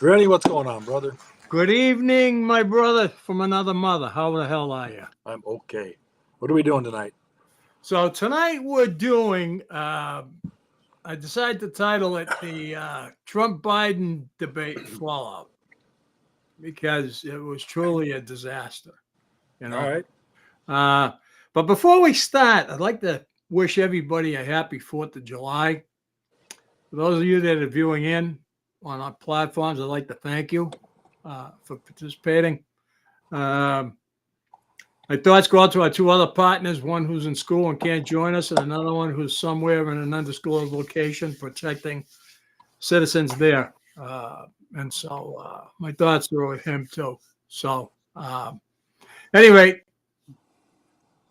Freddie, what's going on, brother? Good evening, my brother from another mother. How the hell are you? I'm okay. What are we doing tonight? So tonight we're doing, I decided to title it the Trump-Biden debate fallout because it was truly a disaster. You know. All right. But before we start, I'd like to wish everybody a happy 4th of July. For those of you that are viewing in on our platforms, I'd like to thank you for participating. My thoughts go out to our two other partners, one who's in school and can't join us, and another one who's somewhere in an undisclosed location protecting citizens there. And so my thoughts are with him too. So anyway,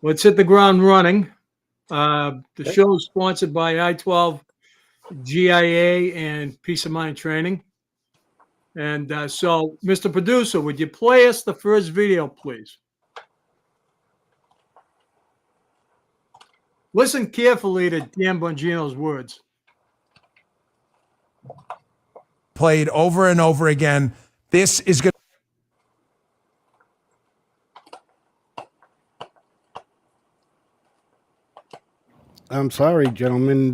let's hit the ground running. The show is sponsored by I-12 GIA and Peace of Mind Training. And so, Mr. Producer, would you play us the first video, please? Listen carefully to Dan Bongino's words. Played over and over again. This is going I'm sorry, gentlemen.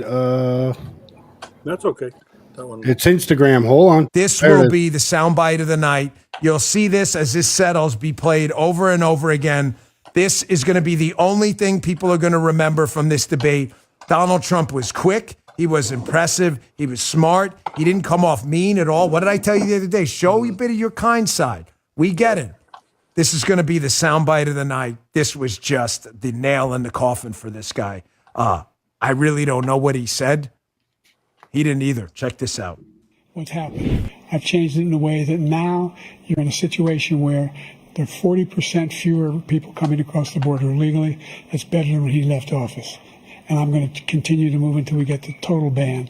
That's okay. That one. It's Instagram. Hold on. This will be the soundbite of the night. You'll see this as this settles be played over and over again. This is going to be the only thing people are going to remember from this debate. Donald Trump was quick. He was impressive. He was smart. He didn't come off mean at all. What did I tell you the other day? Show a bit of your kind side. We get it. This is going to be the soundbite of the night. This was just the nail in the coffin for this guy. I really don't know what he said. He didn't either. Check this out. What's happened? I've changed it in a way that now you're in a situation where there are 40% fewer people coming across the border illegally. That's better than when he left office. And I'm going to continue to move until we get the total ban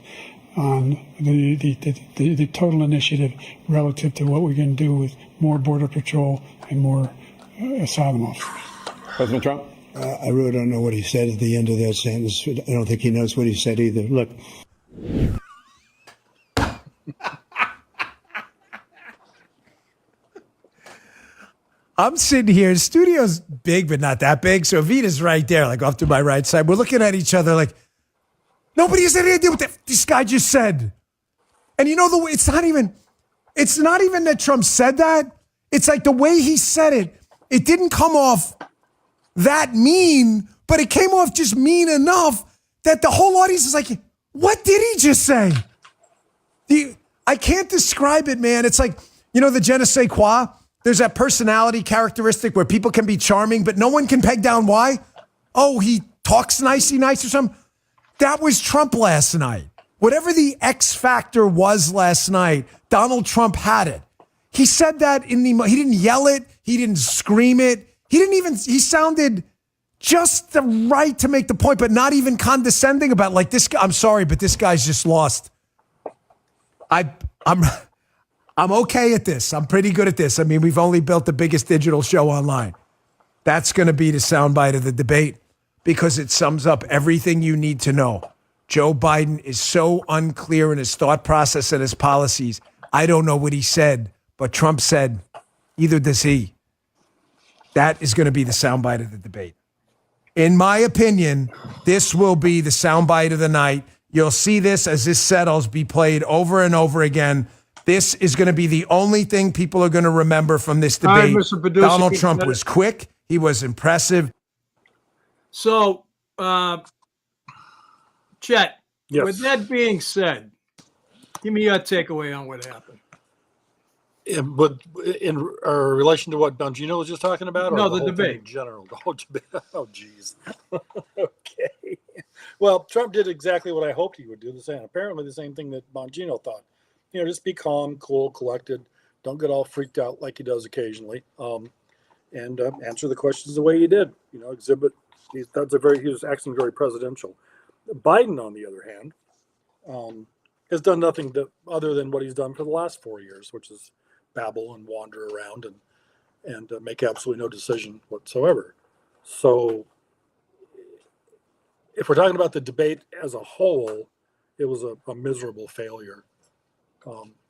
on the total initiative relative to what we're going to do with more border patrol and more asylum officers. President Trump? I really don't know what he said at the end of that sentence. I don't think he knows what he said either. Look. I'm sitting here. The studio's big, but not that big. So Vita's right there, like off to my right side. We're looking at each other like, nobody has any idea what this guy just said. And you know, the way it's not even that Trump said that. It's like the way he said it, it didn't come off that mean, but it came off just mean enough that the whole audience is like, what did he just say? I can't describe it, man. It's like, you know, the je ne sais quoi? There's that personality characteristic where people can be charming, but no one can peg down why. Oh, he talks nicey nice or something. That was Trump last night. Whatever the X factor was last night, Donald Trump had it. He said that he didn't yell it. He didn't scream it. He sounded just the right to make the point, but not even condescending about like this guy. I'm sorry, but this guy's just lost. I'm okay at this. I'm pretty good at this. I mean, we've only built the biggest digital show online. That's going to be the soundbite of the debate because it sums up everything you need to know. Joe Biden is so unclear in his thought process and his policies. I don't know what he said, but Trump said, either does he. That is going to be the soundbite of the debate. In my opinion, this will be the soundbite of the night. You'll see this as this settles be played over and over again. This is going to be the only thing people are going to remember from this debate. Donald Trump was quick. He was impressive. So, Chet, Yes. with that being said, give me your takeaway on what happened. But in relation to what Bongino was just talking about? Or No, the whole debate. thing in general. The whole debate. Oh, geez. Okay. Well, Trump did exactly what I hoped he would do. Apparently the same thing that Bongino thought. You know, just be calm, cool, collected. Don't get all freaked out like he does occasionally. And answer the questions the way he did. You know, exhibit. He was acting very presidential. Biden, on the other hand, has done nothing other than what he's done for the last 4 years, which is babble and wander around and make absolutely no decision whatsoever. So if we're talking about the debate as a whole, it was a miserable failure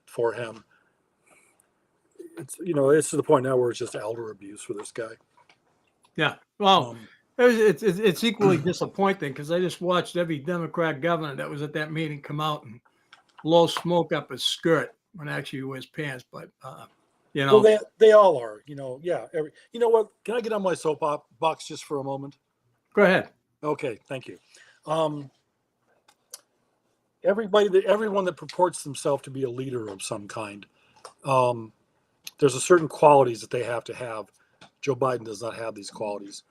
for him. it's to the point now where it's just elder abuse for this guy. Yeah. Well, Um, it's equally disappointing because I just watched every Democrat governor that was at that meeting come out and blow smoke up his skirt when actually he wears pants. But well, they all are. Yeah. You know what? Can I get on my soapbox just for a moment? go ahead. Okay, thank you. Everyone that purports themselves to be a leader of some kind, there's a certain qualities that they have to have. Joe Biden does not have these qualities.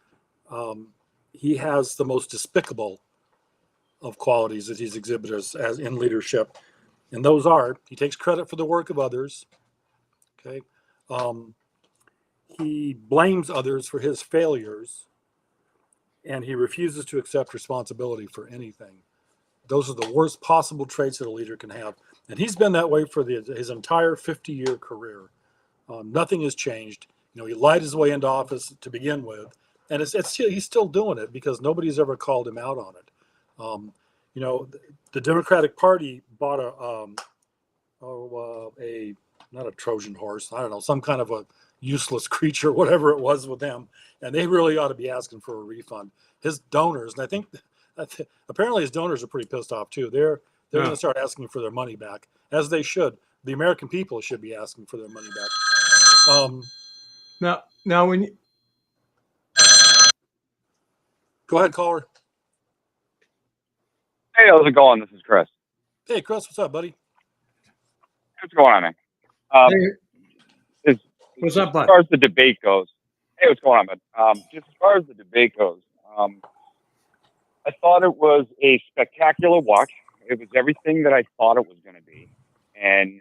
He has the most despicable of qualities that he's exhibited as in leadership, and those are he takes credit for the work of others. Okay, um, he blames others for his failures, and he refuses to accept responsibility for anything. Those are the worst possible traits that a leader can have, and he's been that way for his entire 50-year career. Nothing has changed. He lied his way into office to begin with, and he's still doing it because nobody's ever called him out on it. Um, the Democratic Party bought a not a Trojan horse. I don't know, some kind of a useless creature, whatever it was with them, and they really ought to be asking for a refund. His donors, and I think apparently his donors are pretty pissed off too. They're going to start asking for their money back, as they should. The American people should be asking for their money back. Now when you, Go ahead, caller. Hey, how's it going? This is Chris. Hey, Chris, what's up, buddy? What's going on, man? what's up, As bud? far as the debate goes, hey, what's going on, man? Just as far as the debate goes, I thought it was a spectacular watch. It was everything that I thought it was going to be. And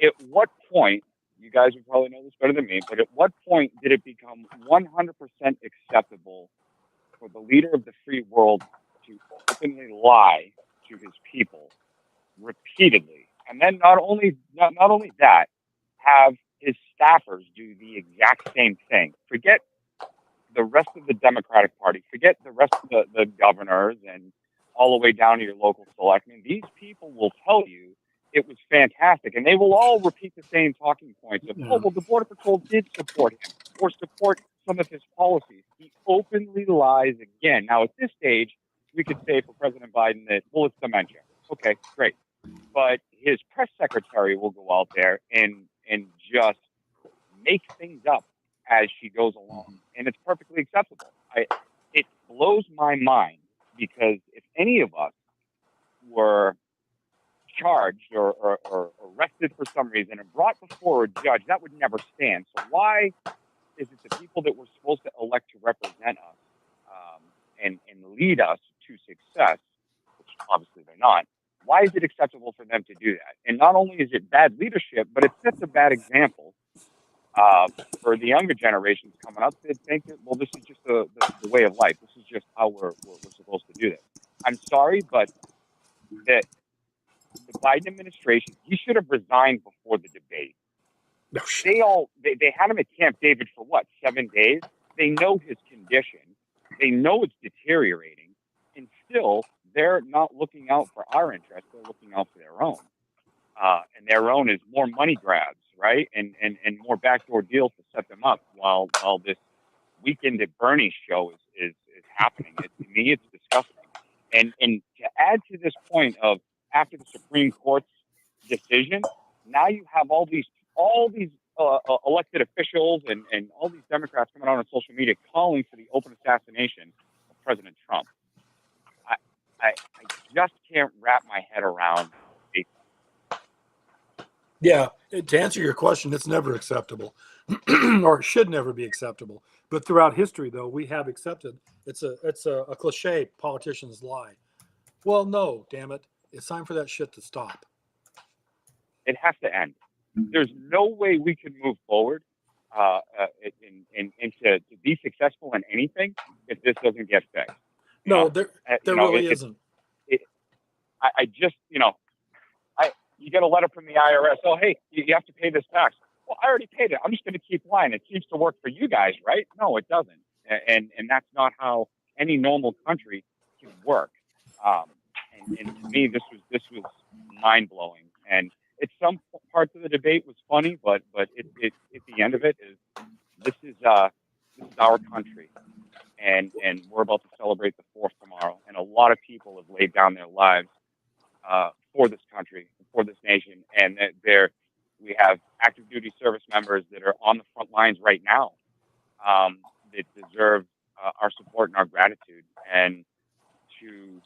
at what point, you guys would probably know this better than me, but at what point did it become 100% acceptable for the leader of the free world to openly lie to his people repeatedly, and then not only that, have his staffers do the exact same thing? Forget the rest of the Democratic Party, forget the rest of the governors and all the way down to your local selectmen. These people will tell you it was fantastic, and they will all repeat the same talking points of, oh, well, the Border Patrol did support him or support some of his policies. He openly lies again. Now, at this stage, we could say for President Biden that, well, it's dementia. Okay, great. But his press secretary will go out there and just make things up as she goes along, and it's perfectly acceptable. It blows my mind because if any of us were charged or arrested for some reason and brought before a judge, that would never stand. So why is it the people that we're supposed to elect to represent us and lead us to success, which obviously they're not, why is it acceptable for them to do that? And not only is it bad leadership, but it sets a bad example for the younger generations coming up that think that, well, this is just the way of life. This is just how we're supposed to do this. I'm sorry, but that the Biden administration, he should have resigned before the debate. No shit. They had him at Camp David for what, 7 days? They know his condition. They know it's deteriorating, and still they're not looking out for our interests. They're looking out for their own, and their own is more money grabs, right? And more backdoor deals to set them up. While this Weekend at Bernie's show is happening, to me it's disgusting. And to add to this point of after the Supreme Court's decision, now you have all these elected officials and all these Democrats coming out on social media calling for the open assassination of President Trump. I just can't wrap my head around it. Yeah, to answer your question, it's never acceptable, or it should never be acceptable. But throughout history, though, we have accepted it's a cliche. Politicians lie. Well, no, damn it, it's time for that shit to stop. It has to end. There's no way we can move forward and to be successful in anything if this doesn't get fixed. No, there really isn't. I just, you get a letter from the IRS. Oh, hey, you have to pay this tax. Well, I already paid it. I'm just going to keep lying. It seems to work for you guys, right? No, it doesn't. And that's not how any normal country can work. And to me, this was mind blowing. And it's some parts of the debate was funny, but it at the end of it is this is our country, and we're about to celebrate the 4th tomorrow, and a lot of people have laid down their lives for this country, for this nation, and that we have active duty service members that are on the front lines right now that deserve our support and our gratitude, and to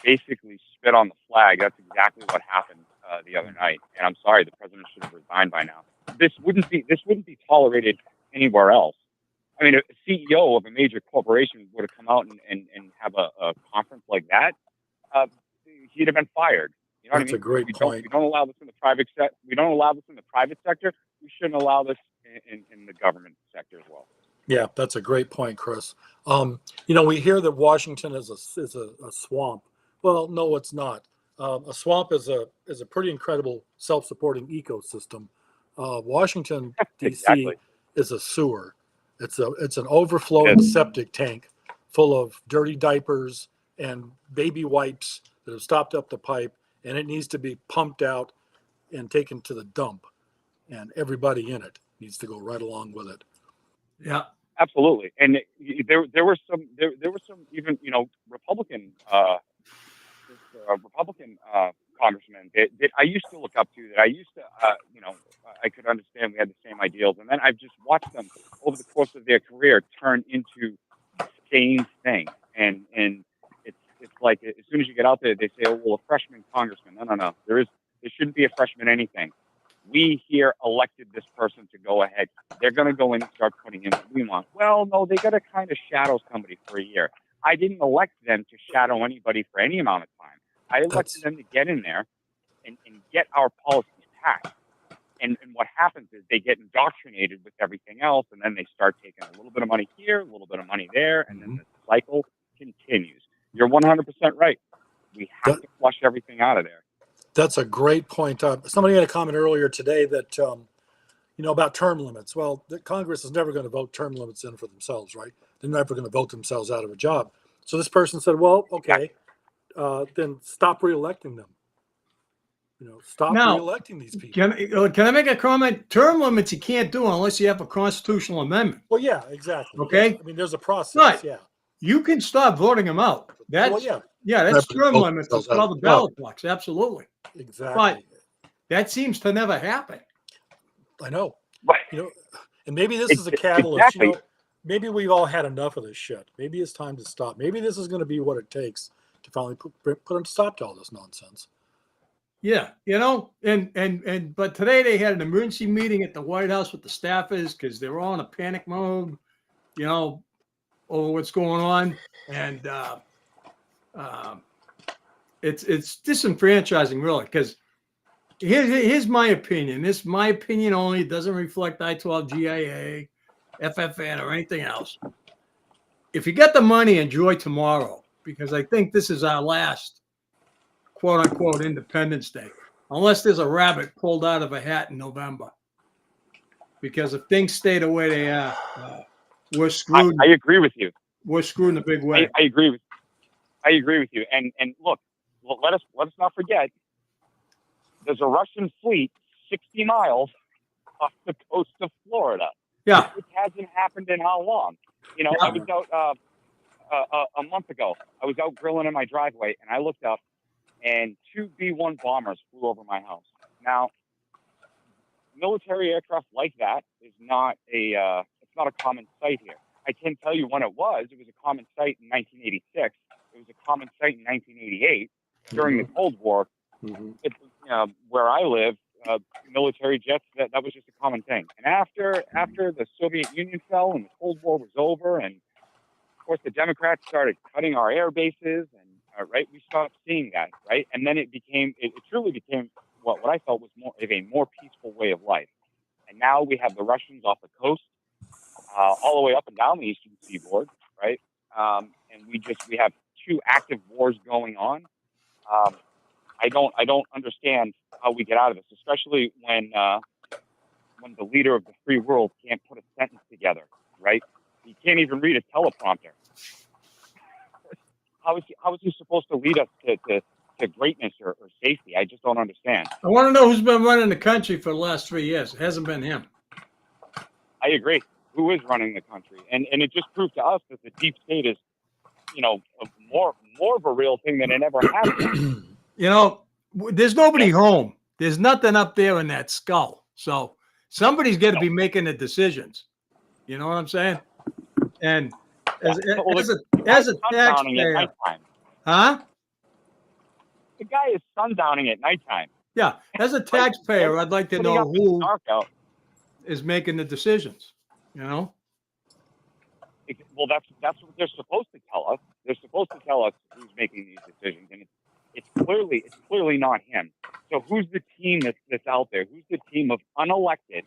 basically spit on the flag. That's exactly what happened the other night. And I'm sorry, the president should have resigned by now. This wouldn't be tolerated anywhere else. I mean, a CEO of a major corporation would have come out and have a conference like that. He'd have been fired. You know That's what I mean? a great point. We don't allow this in the private sector. We don't allow this in the private sector. We shouldn't allow this in the government sector as well. Yeah, that's a great point, Chris. We hear that Washington is a swamp. Well, no, it's not. A swamp is a pretty incredible self-supporting ecosystem. Washington D.C. Exactly. is a sewer. It's an overflowing septic tank full of dirty diapers and baby wipes that have stopped up the pipe, and it needs to be pumped out and taken to the dump. And everybody in it needs to go right along with it. Yeah. Absolutely. And there were some even Republican congressmen that I used to look up to, that I used to I could understand we had the same ideals, and then I've just watched them over the course of their career turn into the same thing. And it's like, as soon as you get out there, they say, oh well, a freshman congressman. No. There shouldn't be a freshman anything. We here elected this person to go ahead. They're going to go in and start putting in what we want. Well, no, they got to kind of shadow somebody for a year. I didn't elect them to shadow anybody for any amount of time. I elected them to get in there and get our policies passed. And what happens is they get indoctrinated with everything else, and then they start taking a little bit of money here, a little bit of money there, and then the cycle continues. You're 100% right. We have to flush everything out of there. That's a great point. Somebody had a comment earlier today that, about term limits. Well, the Congress is never going to vote term limits in for themselves, right? They're never going to vote themselves out of a job. So this person said, well, okay, then stop reelecting them. Stop reelecting these people. Can I make a comment? Term limits you can't do unless you have a constitutional amendment. Well, yeah, exactly. Okay. Yeah. I mean, there's a process. But yeah. You can stop voting them out. That's that's term limits to sell the ballot box. Absolutely. Exactly. But that seems to never happen. I know. And maybe this is a catalyst. Exactly. Maybe we've all had enough of this shit. Maybe it's time to stop. Maybe this is going to be what it takes to finally put a stop to all this nonsense. Yeah, but today they had an emergency meeting at the White House with the staffers because they were all in a panic mode, over what's going on, and it's disenfranchising, really, because here's my opinion. This my opinion only. It doesn't reflect I-12 GIA, FFN, or anything else. If you get the money, enjoy tomorrow, because I think this is our last quote-unquote Independence Day, unless there's a rabbit pulled out of a hat in November. Because if things stay the way they are, we're screwed. I agree with you. We're screwed in a big way. I agree with you. And look, let us not forget, there's a Russian fleet 60 miles off the coast of Florida. Yeah. It hasn't happened in how long? I was out a month ago. I was out grilling in my driveway, and I looked up, and 2 B-1 bombers flew over my house. Now, military aircraft like that is not it's not a common sight here. I can tell you when it was. It was a common sight in 1986. It was a common sight in 1988 during the Cold War. Where I live, military jets, that was just a common thing. And after the Soviet Union fell and the Cold War was over, and of course the Democrats started cutting our air bases, and we stopped seeing that, right? And then it truly became what I felt was more of a more peaceful way of life. And now we have the Russians off the coast, all the way up and down the eastern seaboard, right? And we have 2 active wars going on. I don't understand how we get out of this, especially when the leader of the free world can't put a sentence together, right? He can't even read a teleprompter. How is he supposed to lead us to to greatness or safety. I just don't understand. I want to know who's been running the country for the last 3 years. It hasn't been him. I agree. Who is running the country? And it just proved to us that the deep state is, more of a real thing than it ever has been. There's nobody home. There's nothing up there in that skull. So somebody's got to be making the decisions. You know what I'm saying? And as a taxpayer, huh? The guy is sundowning at nighttime. Yeah, as a taxpayer, I'd like to know who is making the decisions. Well, that's what they're supposed to tell us. They're supposed to tell us who's making these decisions, and it's clearly not him. So who's the team that's out there? Who's the team of unelected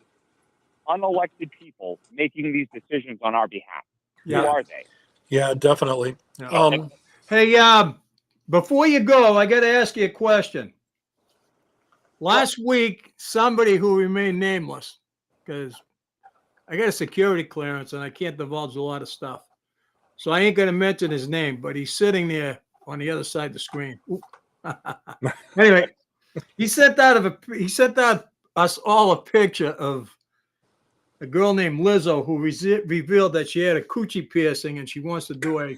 people making these decisions on our behalf? Yeah. Who are they? Yeah, definitely. Yeah. Hey, before you go, I got to ask you a question. Last week, somebody who remained nameless, because I got a security clearance and I can't divulge a lot of stuff. So I ain't going to mention his name, but he's sitting there on the other side of the screen. Anyway, he sent out us all a picture of a girl named Lizzo who revealed that she had a coochie piercing and she wants to do a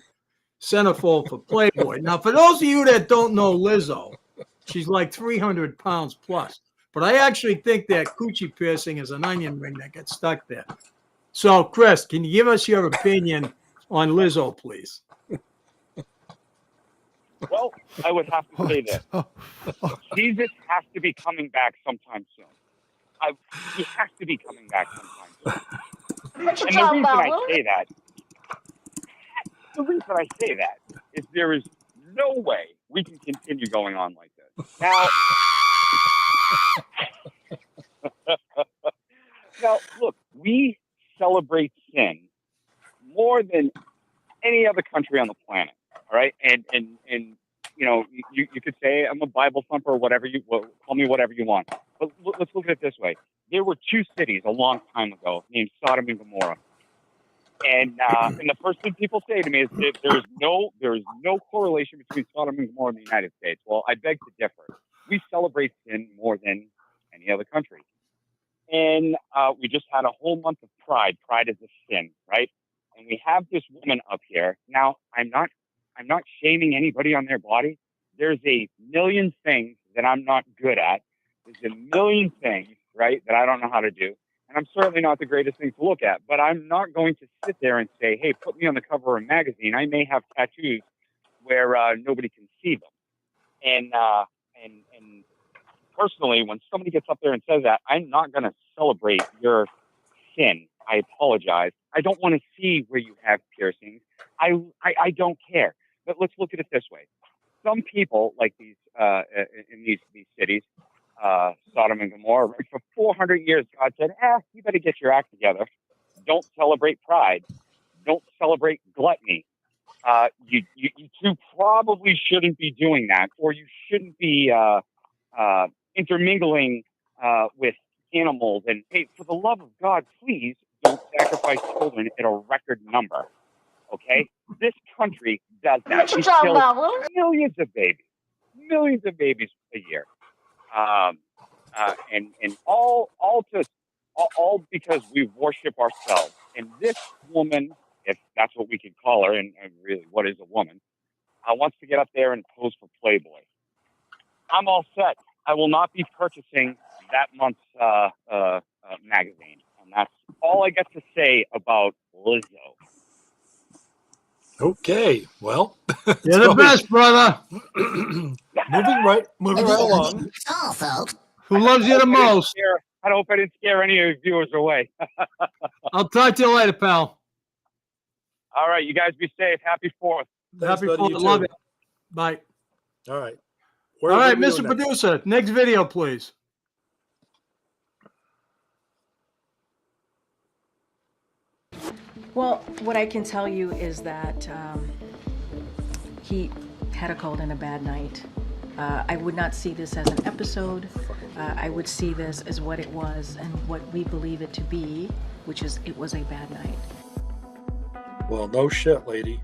centerfold for Playboy. Now, for those of you that don't know Lizzo, she's like 300 pounds plus. But I actually think that coochie piercing is an onion ring that gets stuck there. So, Chris, can you give us your opinion on Lizzo, please? Well, I would have to say this. Jesus has to be coming back sometime soon. He has to be coming back sometime soon. And the reason I say that is there is no way we can continue going on like this. Now, look, we celebrate sin more than any other country on the planet. All right, and you could say I'm a Bible thumper or whatever call me whatever you want. But let's look at it this way: there were two cities a long time ago named Sodom and Gomorrah, and the first thing people say to me is that there is no correlation between Sodom and Gomorrah in the United States. Well, I beg to differ. We celebrate sin more than any other country, and we just had a whole month of Pride. Pride is a sin, right? And we have this woman up here. Now, I'm not shaming anybody on their body. There's a million things that I'm not good at. There's a million things, right, that I don't know how to do. And I'm certainly not the greatest thing to look at. But I'm not going to sit there and say, hey, put me on the cover of a magazine. I may have tattoos where nobody can see them. And personally, when somebody gets up there and says that, I'm not going to celebrate your sin. I apologize. I don't want to see where you have piercings. I don't care. But let's look at it this way. Some people, like these in these cities, Sodom and Gomorrah, right, for 400 years, God said, you better get your act together. Don't celebrate pride. Don't celebrate gluttony. You two probably shouldn't be doing that, or you shouldn't be intermingling with animals. And hey, for the love of God, please don't sacrifice children at a record number. Okay? This country does that. We kill millions of babies a year. And all because we worship ourselves. And this woman, if that's what we could call her, and really what is a woman, wants to get up there and pose for Playboy. I'm all set. I will not be purchasing that month's magazine. And that's all I get to say about Lizzo. Okay, well, you're the best, brother. moving right along. Who loves you the most? I hope I didn't scare any of your viewers away. I'll talk to you later, pal. All right, you guys be safe. Happy 4th. Thanks, Happy buddy, 4th. Love it. Bye. All right. All right, Mr. Producer, next video, please. Well, what I can tell you is that he had a cold and a bad night. I would not see this as an episode. I would see this as what it was and what we believe it to be, which is it was a bad night. Well, no shit, lady.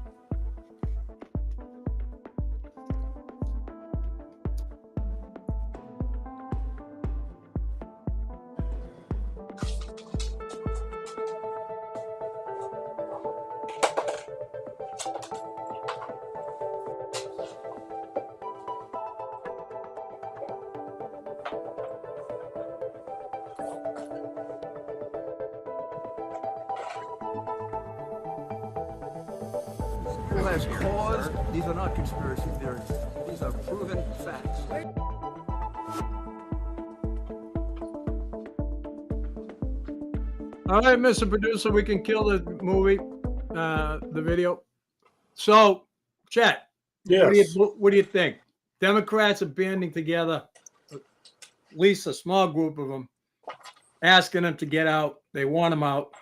has caused, these are not conspiracy theories. These are proven facts. All right, Mr. Producer, we can kill the movie, the video. So, Chet, Yes. what do you think? Democrats are banding together, at least a small group of them, asking them to get out. They want them out.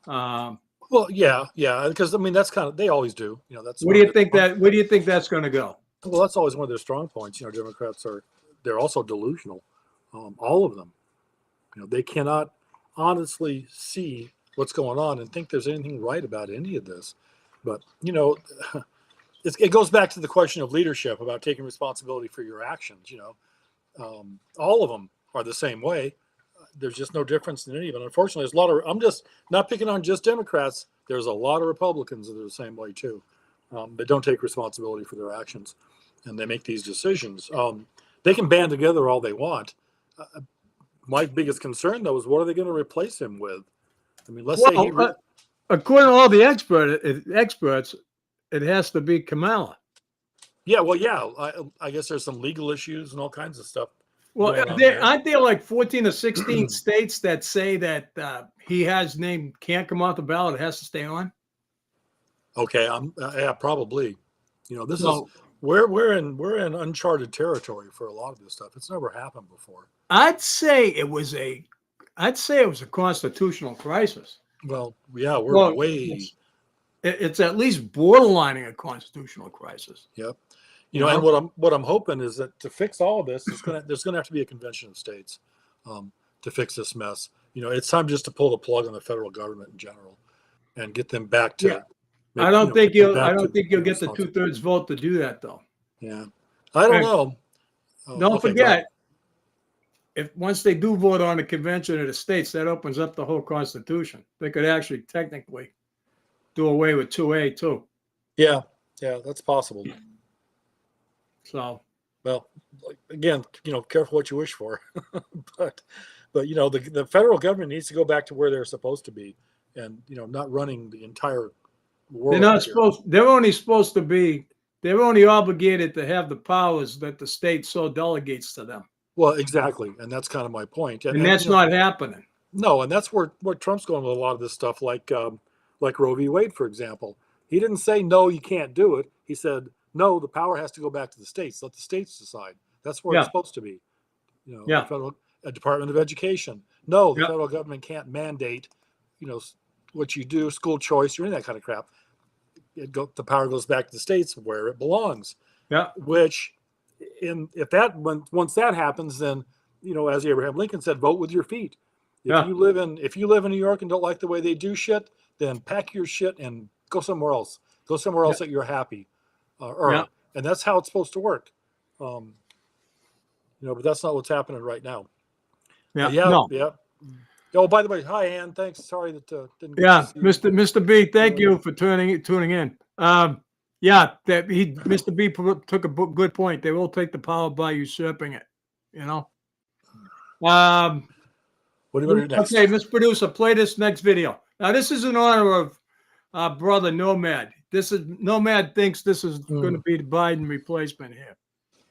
Well, yeah, because I mean that's kind of they always do. You know, that's Where do you think that's going to go? well, that's always one of their strong points. You know, Democrats they're also delusional, all of them. You know, they cannot honestly see what's going on and think there's anything right about any of this. But you know, it goes back to the question of leadership about taking responsibility for your actions. You know, all of them are the same way. There's just no difference in any of it. Unfortunately, there's a lot of. I'm just not picking on just Democrats. There's a lot of Republicans that are the same way too. They don't take responsibility for their actions, and they make these decisions. They can band together all they want. My biggest concern, though, is what are they going to replace him with? I mean, let's say he. According to all the experts, it has to be Kamala. Yeah, well, yeah. I guess there's some legal issues and all kinds of stuff. Well, aren't there like 14 or 16 states that say that he has name can't come off the ballot? It has to stay on. Okay, yeah, probably. You know, this is we're in uncharted territory for a lot of this stuff. It's never happened before. I'd say it was a constitutional crisis. Well, yeah, we're way. It's at least borderlining a constitutional crisis. Yep. You know, and what I'm hoping is that to fix all of this, there's gonna have to be a convention of states to fix this mess. You know, it's time just to pull the plug on the federal government in general and get them back to. Yeah. I don't think you'll get the 2/3 vote to do that, though. Yeah, I don't know. Don't forget, if once they do vote on the convention of the states, that opens up the whole Constitution. They could actually technically do away with 2A too. Yeah, that's possible. So, well, again, you know, careful what you wish for, but you know, the federal government needs to go back to where they're supposed to be, and you know, not running the entire world. they're not supposed. They're only obligated to have the powers that the state so delegates to them. Well, exactly, and that's kind of my point. And that's not happening. No, and that's where Trump's going with a lot of this stuff, like Roe v. Wade, for example. He didn't say no, you can't do it. He said no, the power has to go back to the states. Let the states decide. That's where it's supposed to be. You know, the federal Department of Education. No, the federal government can't mandate, you know, what you do, school choice, or any of that kind of crap. The power goes back to the states where it belongs. Yeah. Which, once that happens, then you know, as Abraham Lincoln said, vote with your feet. If you live in New York and don't like the way they do shit, then pack your shit and go somewhere else. Go somewhere else that you're happy. And that's how it's supposed to work. You know, but that's not what's happening right now. Yeah. Oh, by the way, hi Ann. Thanks. Sorry that didn't. Get to see Mr. B. Thank you for tuning in. Mr. B took a good point. They will take the power by usurping it. You know. What do you want to do next? Okay, Mr. Producer, play this next video. Now, this is in honor of our brother Nomad. Nomad thinks this is going to be the Biden replacement here,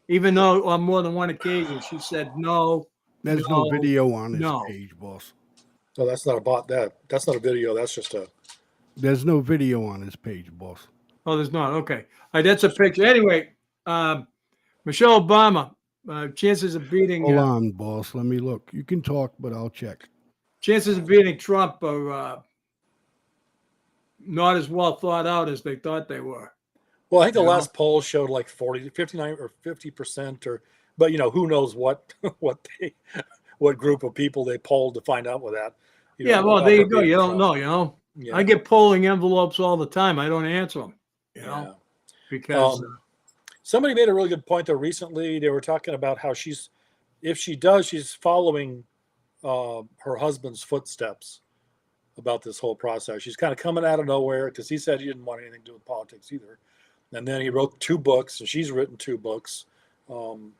even though on more than one occasion she said no. There's no video on his page, boss. So that's not a bot. That's not a video. That's just a. There's no video on his page, boss. Oh, there's not. Okay, that's a picture. Anyway, Michelle Obama, chances of beating. Hold on, boss. Let me look. You can talk, but I'll check. Chances of beating Trump are not as well thought out as they thought they were. Well, I think the last poll showed like 59 or 50%, but you know, who knows what group of people they polled to find out with that. Well, there you go. You don't know, you know. Yeah. I get polling envelopes all the time. I don't answer them, you know, because somebody made a really good point though recently. They were talking about how she's following her husband's footsteps about this whole process. She's kind of coming out of nowhere because he said he didn't want anything to do with politics either. And then he wrote 2 books and she's written 2 books. You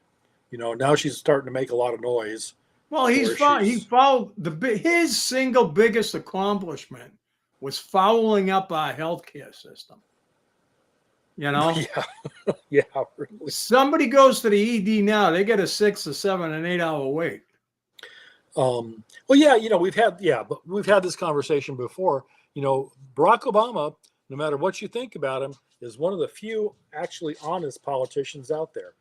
know, now she's starting to make a lot of noise. Well, he followed his single biggest accomplishment was fouling up our healthcare system. You know, Yeah, yeah, really. somebody goes to the ED now, they get a 6 or 7 and 8 hour wait. Well, yeah, we've had this conversation before. Barack Obama, no matter what you think about him, is one of the few actually honest politicians out there.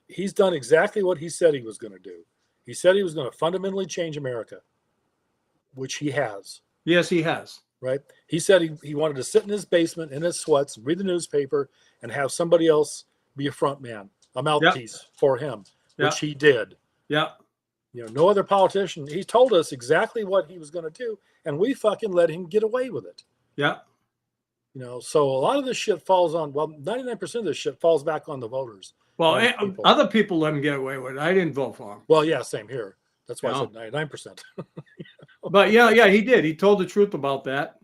He's done exactly what he said he was going to do. He said he was going to fundamentally change America, which he has. Yes, he has. Right? He said he wanted to sit in his basement in his sweats, read the newspaper, and have somebody else be a front man, a mouthpiece for him, which he did. Yeah. No other politician. He told us exactly what he was going to do, and we fucking let him get away with it. Yeah. So a lot of this shit falls on, 99% of this shit falls back on the voters. Well, other people let him get away with it. I didn't vote for him. Well, yeah, same here. That's why I said 99%. But yeah, he did. He told the truth about that.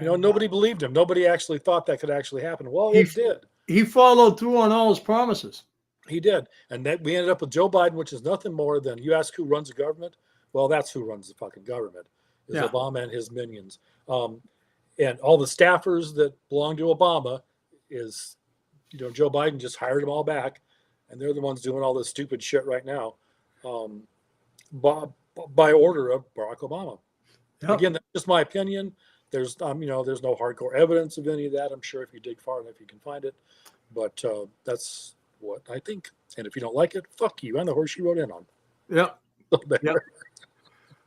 Nobody believed him. Nobody actually thought that could actually happen. Well, it did. He followed through on all his promises. He did. And that we ended up with Joe Biden, which is nothing more than, you ask who runs the government? Well, that's who runs the fucking government, is Obama and his minions. And all the staffers that belong to Obama is, Joe Biden just hired them all back. And they're the ones doing all this stupid shit right now. By order of Barack Obama. Yep. Again, that's just my opinion. There's there's no hardcore evidence of any of that. I'm sure if you dig far enough, you can find it. But that's what I think. And if you don't like it, fuck you. I'm the horse you rode in on. Yep. Yep.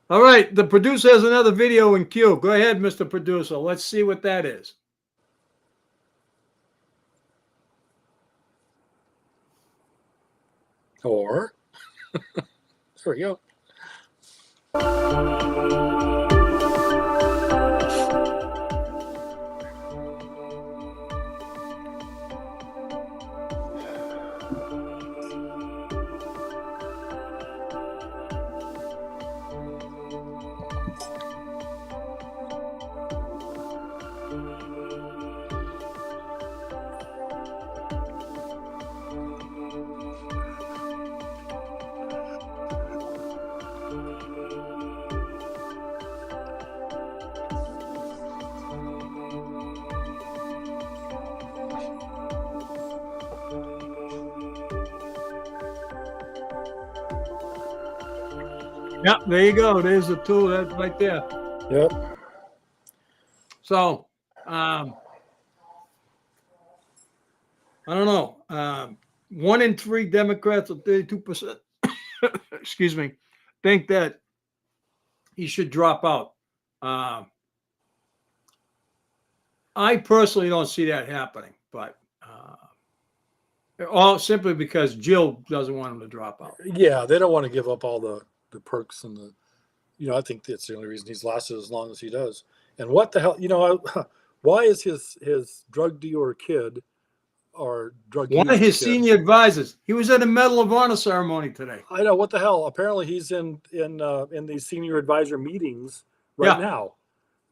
All right. The producer has another video in queue. Go ahead, Mr. Producer. Let's see what that is. Or there we go. Yep, there you go. There's the tool. That's right there. Yep. So, I don't know. 1 in 3 Democrats, or 32%, excuse me, think that he should drop out. I personally don't see that happening, but all simply because Jill doesn't want him to drop out. Yeah, they don't want to give up all the perks and I think that's the only reason he's lasted as long as he does. And what the hell, why is his drug dealer kid or drug one of his senior advisors? He was at a Medal of Honor ceremony today. I know, what the hell. Apparently he's in these senior advisor meetings right now.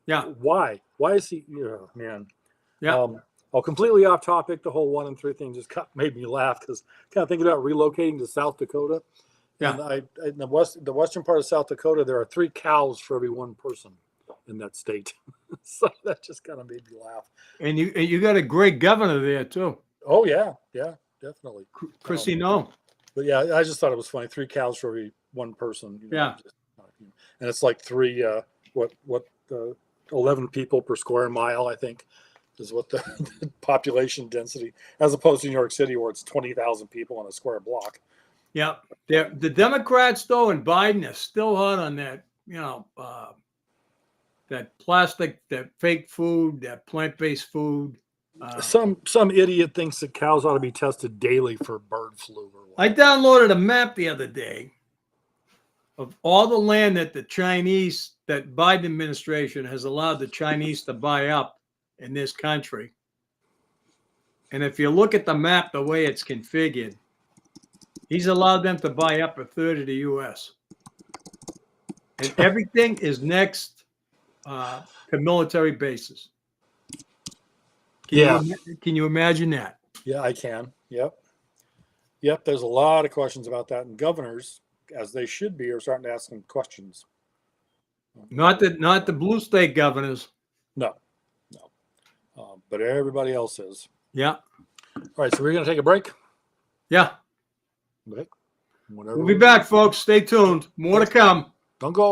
Yeah. Why is he? Man. Yeah. Completely off topic. The whole 1 in 3 thing just made me laugh because kind of thinking about relocating to South Dakota. Yeah. And in the western part of South Dakota, there are 3 cows for every 1 person in that state. So that just kind of made me laugh. And you got a great governor there too. Oh yeah, definitely. Christy No. But yeah, I just thought it was funny. 3 cows for every 1 person. Yeah. And it's like 3 11 people per square mile, I think, is what the population density, as opposed to New York City where it's 20,000 people on a square block. Yeah, the Democrats though and Biden are still hot on that. That plastic, that fake food, that plant-based food. Some idiot thinks that cows ought to be tested daily for bird flu. Or what. I downloaded a map the other day of all the land that that Biden administration has allowed the Chinese to buy up in this country. And if you look at the map, the way it's configured, he's allowed them to buy up 1/3 of the U.S. And everything is next to military bases. Can you imagine that? Yeah, I can. Yep. There's a lot of questions about that, and governors, as they should be, are starting to ask them questions. Not the blue state governors. No. but everybody else is. Yeah. All right, so we're going to take a break. Yeah. Okay. Whatever. We'll be back, folks. Stay tuned. More to come. Don't go.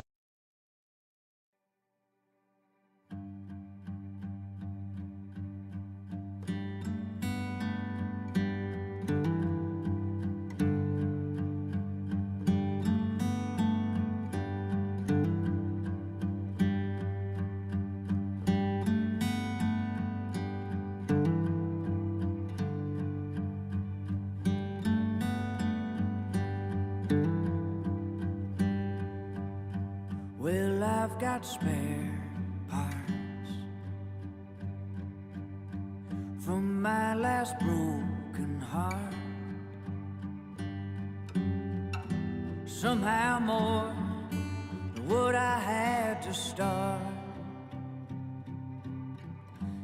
Well, I've got spare parts from my last broken heart. Somehow more than what I had to start.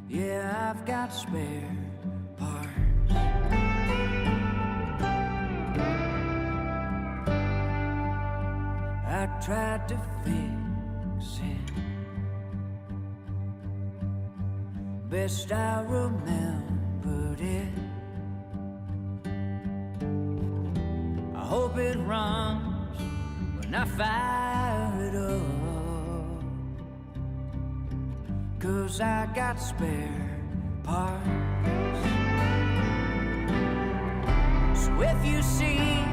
Yeah, I've got spare parts. I tried to fix it best I remembered it. I hope it runs when I fire it up, 'cause I got spare parts. So if you see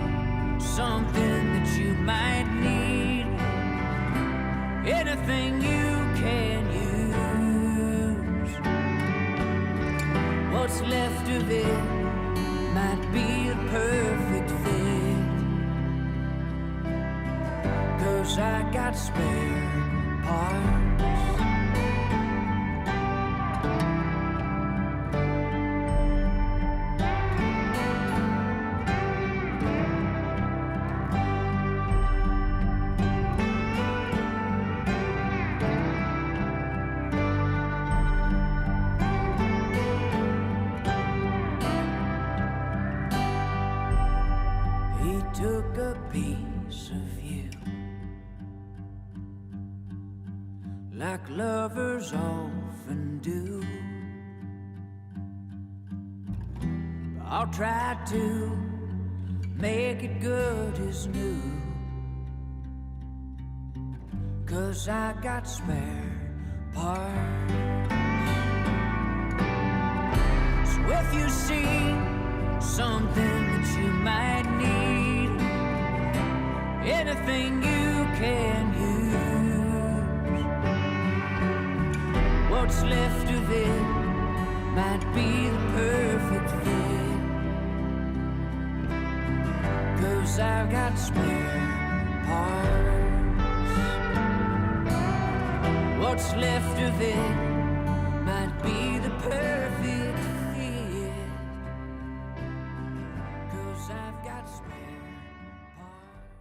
something that you might need, anything you can use, what's left of it might be the perfect fit, 'cause I got spare parts. Took a piece of you, like lovers often do. I'll try to make it good as new, 'cause I got spare parts. So if you see something that you might need, anything you can use, what's left of it might be the perfect fit, 'cause I've got spare parts. What's left of it might be the perfect fit, 'cause I've got spare parts.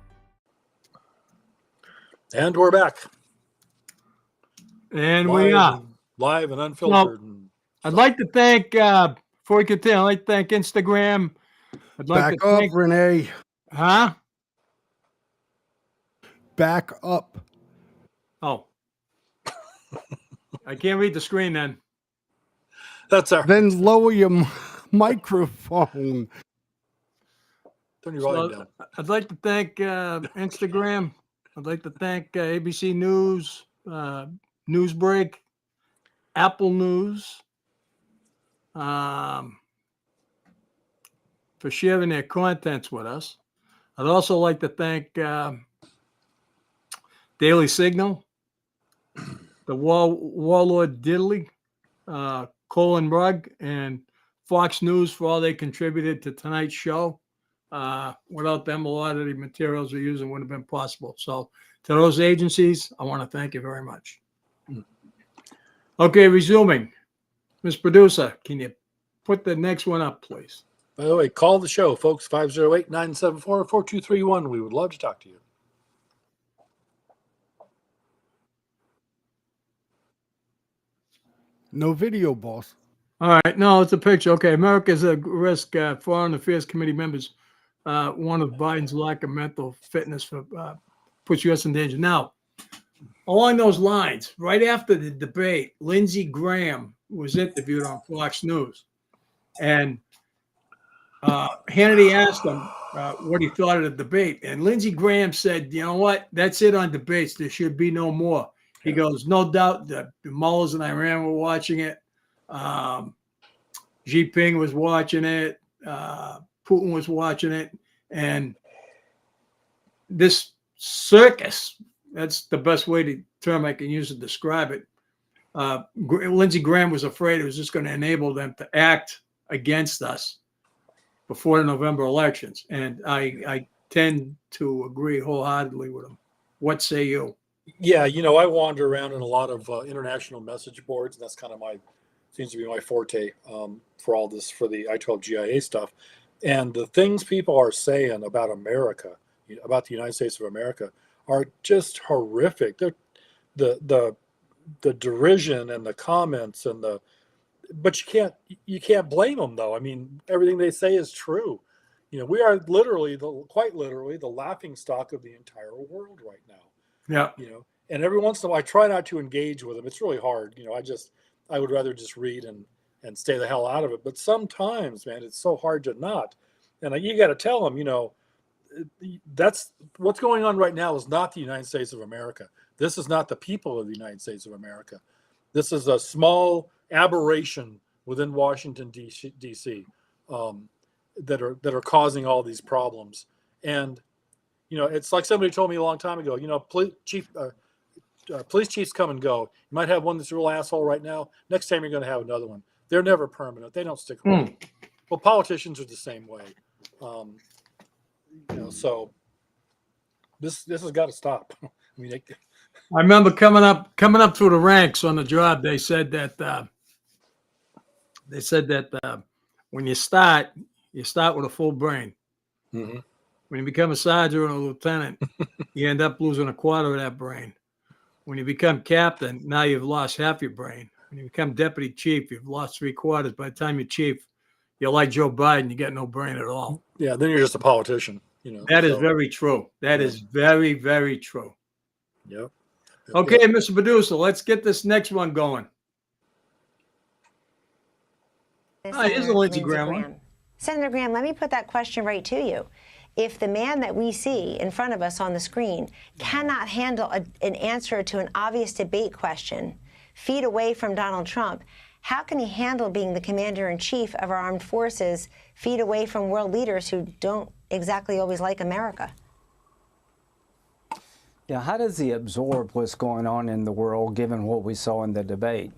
And we're back. And we are live and unfiltered. I'd like to thank, before we continue, I'd like to thank Instagram. I'd like Back up, Renee. Huh? Back up. Oh. I can't read the screen then. That's all right. Then lower your microphone. Turn your volume down. I'd like to thank Instagram. I'd like to thank ABC News, Newsbreak, Apple News, for sharing their contents with us. I'd also like to thank Daily Signal, the Warlord Diddley, Colin Rugg, and Fox News for all they contributed to tonight's show. Without them, a lot of the materials we're using wouldn't have been possible. So to those agencies, I want to thank you very much. Okay, resuming. Ms. Producer, can you put the next one up, please? By the way, call the show, folks, 508-974-4231. We would love to talk to you. No video, boss. All right. No, it's a picture. Okay. America's at risk. Foreign Affairs Committee members, one of Biden's lack of mental fitness puts U.S. in danger. Now, along those lines, right after the debate, Lindsey Graham was interviewed on Fox News, and Hannity asked him what he thought of the debate, and Lindsey Graham said, "You know what? That's it on debates. There should be no more." He goes, "No doubt the mullahs in Iran were watching it. Xi Jinping was watching it. Putin was watching it, and this circus." That's the best way to term I can use to describe it. Lindsey Graham was afraid it was just going to enable them to act against us before the November elections. And I tend to agree wholeheartedly with him. What say you? Yeah, I wander around in a lot of international message boards, and that's kind of seems to be my forte for all this, for the I-12 GIA stuff. And the things people are saying about America, about the United States of America, are just horrific. They're the derision and the comments but you can't blame them, though. I mean, everything they say is true. We are quite literally the laughing stock of the entire world right now. Yeah. And every once in a while I try not to engage with them. It's really hard. I would rather just read and stay the hell out of it. But sometimes, man, it's so hard to not. And you got to tell them, that's what's going on right now is not the United States of America. This is not the people of the United States of America. This is a small aberration within Washington, D.C. That are causing all these problems. And, it's like somebody told me a long time ago, police chiefs come and go. You might have one that's a real asshole right now. Next time you're going to have another one. They're never permanent. They don't stick around. Well, politicians are the same way. So this has got to stop. I mean, I remember coming up through the ranks on the job. They said that when you start with a full brain. Mm-hmm. When you become a sergeant or a lieutenant, you end up losing a quarter of that brain. When you become captain, now you've lost half your brain. When you become deputy chief, you've lost 3/4. By the time you're chief, you're like Joe Biden. You get no brain at all. Yeah, then you're just a politician. That is very true. That is very, very true. Yep. Okay, Mr. Producer, let's get this next one going. Here's the Lindsey Graham one. Senator Graham, let me put that question right to you. If the man that we see in front of us on the screen cannot handle an answer to an obvious debate question feet away from Donald Trump, how can he handle being the commander-in-chief of our armed forces feet away from world leaders who don't exactly always like America? Yeah, how does he absorb what's going on in the world, given what we saw in the debate?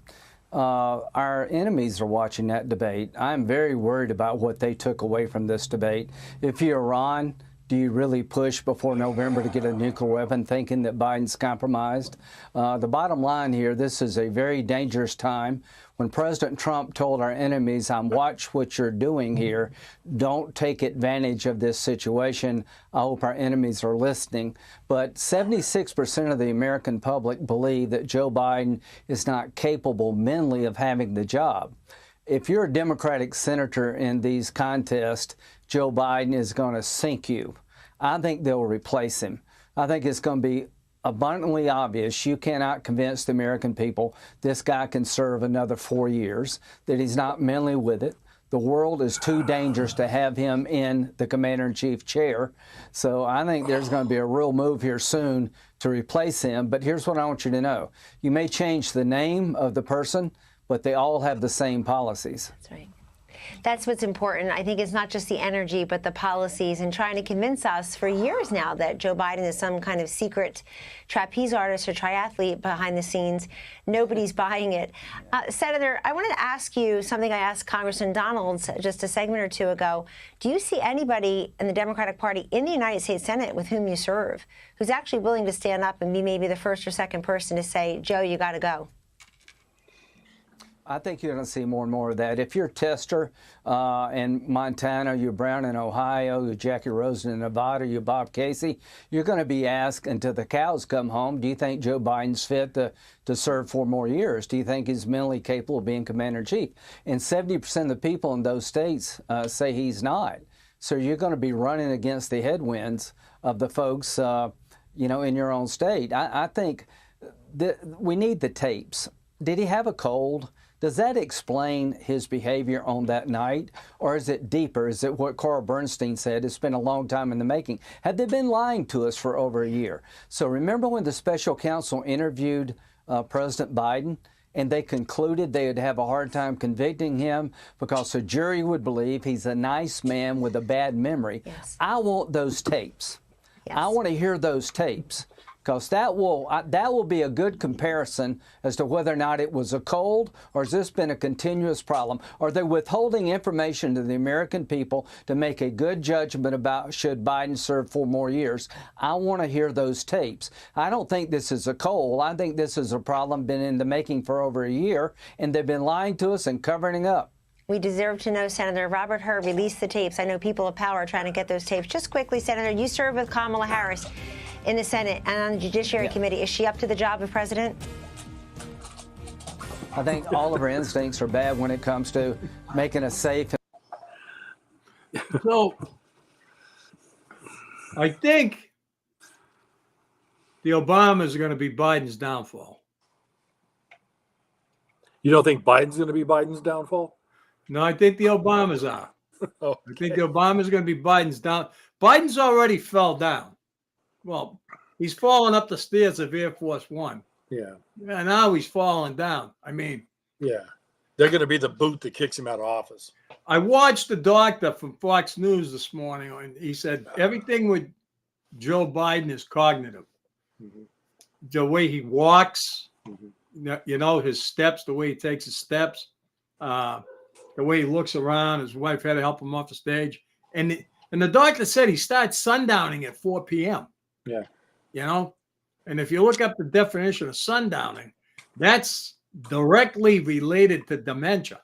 Our enemies are watching that debate. I'm very worried about what they took away from this debate. If you're Iran, do you really push before November to get a nuclear weapon, thinking that Biden's compromised? The bottom line here, this is a very dangerous time. When President Trump told our enemies, watch what you're doing here, don't take advantage of this situation, I hope our enemies are listening. But 76% of the American public believe that Joe Biden is not capable mentally of having the job. If you're a Democratic senator in these contests, Joe Biden is going to sink you. I think they'll replace him. I think it's going to be abundantly obvious you cannot convince the American people this guy can serve another 4 years, that he's not mentally with it. The world is too dangerous to have him in the commander-in-chief chair. So I think there's going to be a real move here soon to replace him. But here's what I want you to know. You may change the name of the person, but they all have the same policies. That's right. That's what's important. I think it's not just the energy, but the policies, and trying to convince us for years now that Joe Biden is some kind of secret trapeze artist or triathlete behind the scenes. Nobody's buying it. Senator, I wanted to ask you something I asked Congressman Donalds just a segment or two ago. Do you see anybody in the Democratic Party in the United States Senate with whom you serve who's actually willing to stand up and be maybe the first or second person to say, Joe, you got to go? I think you're going to see more and more of that. If you're Tester in Montana, you're Brown in Ohio, you're Jackie Rosen in Nevada, you're Bob Casey, you're going to be asked until the cows come home, do you think Joe Biden's fit to serve 4 more years? Do you think he's mentally capable of being commander-in-chief? And 70% of the people in those states say he's not. So you're going to be running against the headwinds of the folks, in your own state. I think we need the tapes. Did he have a cold? Does that explain his behavior on that night? Or is it deeper? Is it what Carl Bernstein said? It's been a long time in the making. Have they been lying to us for over a year? So remember when the special counsel interviewed President Biden and they concluded they would have a hard time convicting him because the jury would believe he's a nice man with a bad memory? Yes. I want those tapes. Yes. I want to hear those tapes, because that will be a good comparison as to whether or not it was a cold, or has this been a continuous problem? Are they withholding information to the American people to make a good judgment about should Biden serve 4 more years? I want to hear those tapes. I don't think this is a cold. I think this is a problem been in the making for over a year, and they've been lying to us and covering it up. We deserve to know, Senator. Robert Hur released the tapes. I know people of power are trying to get those tapes. Just quickly, Senator, you serve with Kamala Harris in the Senate and on the Judiciary Committee. Is she up to the job of president? I think all of her instincts are bad when it comes to making us safe. So I think the Obamas are going to be Biden's downfall. You don't think Biden's going to be Biden's downfall? No, I think the Obamas are. Oh, I think the Obamas are going to be Biden's down. Biden's already fell down. Well, he's fallen up the stairs of Air Force One. yeah. And now he's falling down. I mean, Yeah. They're going to be the boot that kicks him out of office. I watched the doctor from Fox News this morning, and he said everything with Joe Biden is cognitive. Mhm. The way he walks, Mhm. you know, his steps, the way he takes his steps, the way he looks around. His wife had to help him off the stage. And the doctor said he starts sundowning at 4 p.m. Yeah. You know, and if you look up the definition of sundowning, that's directly related to dementia.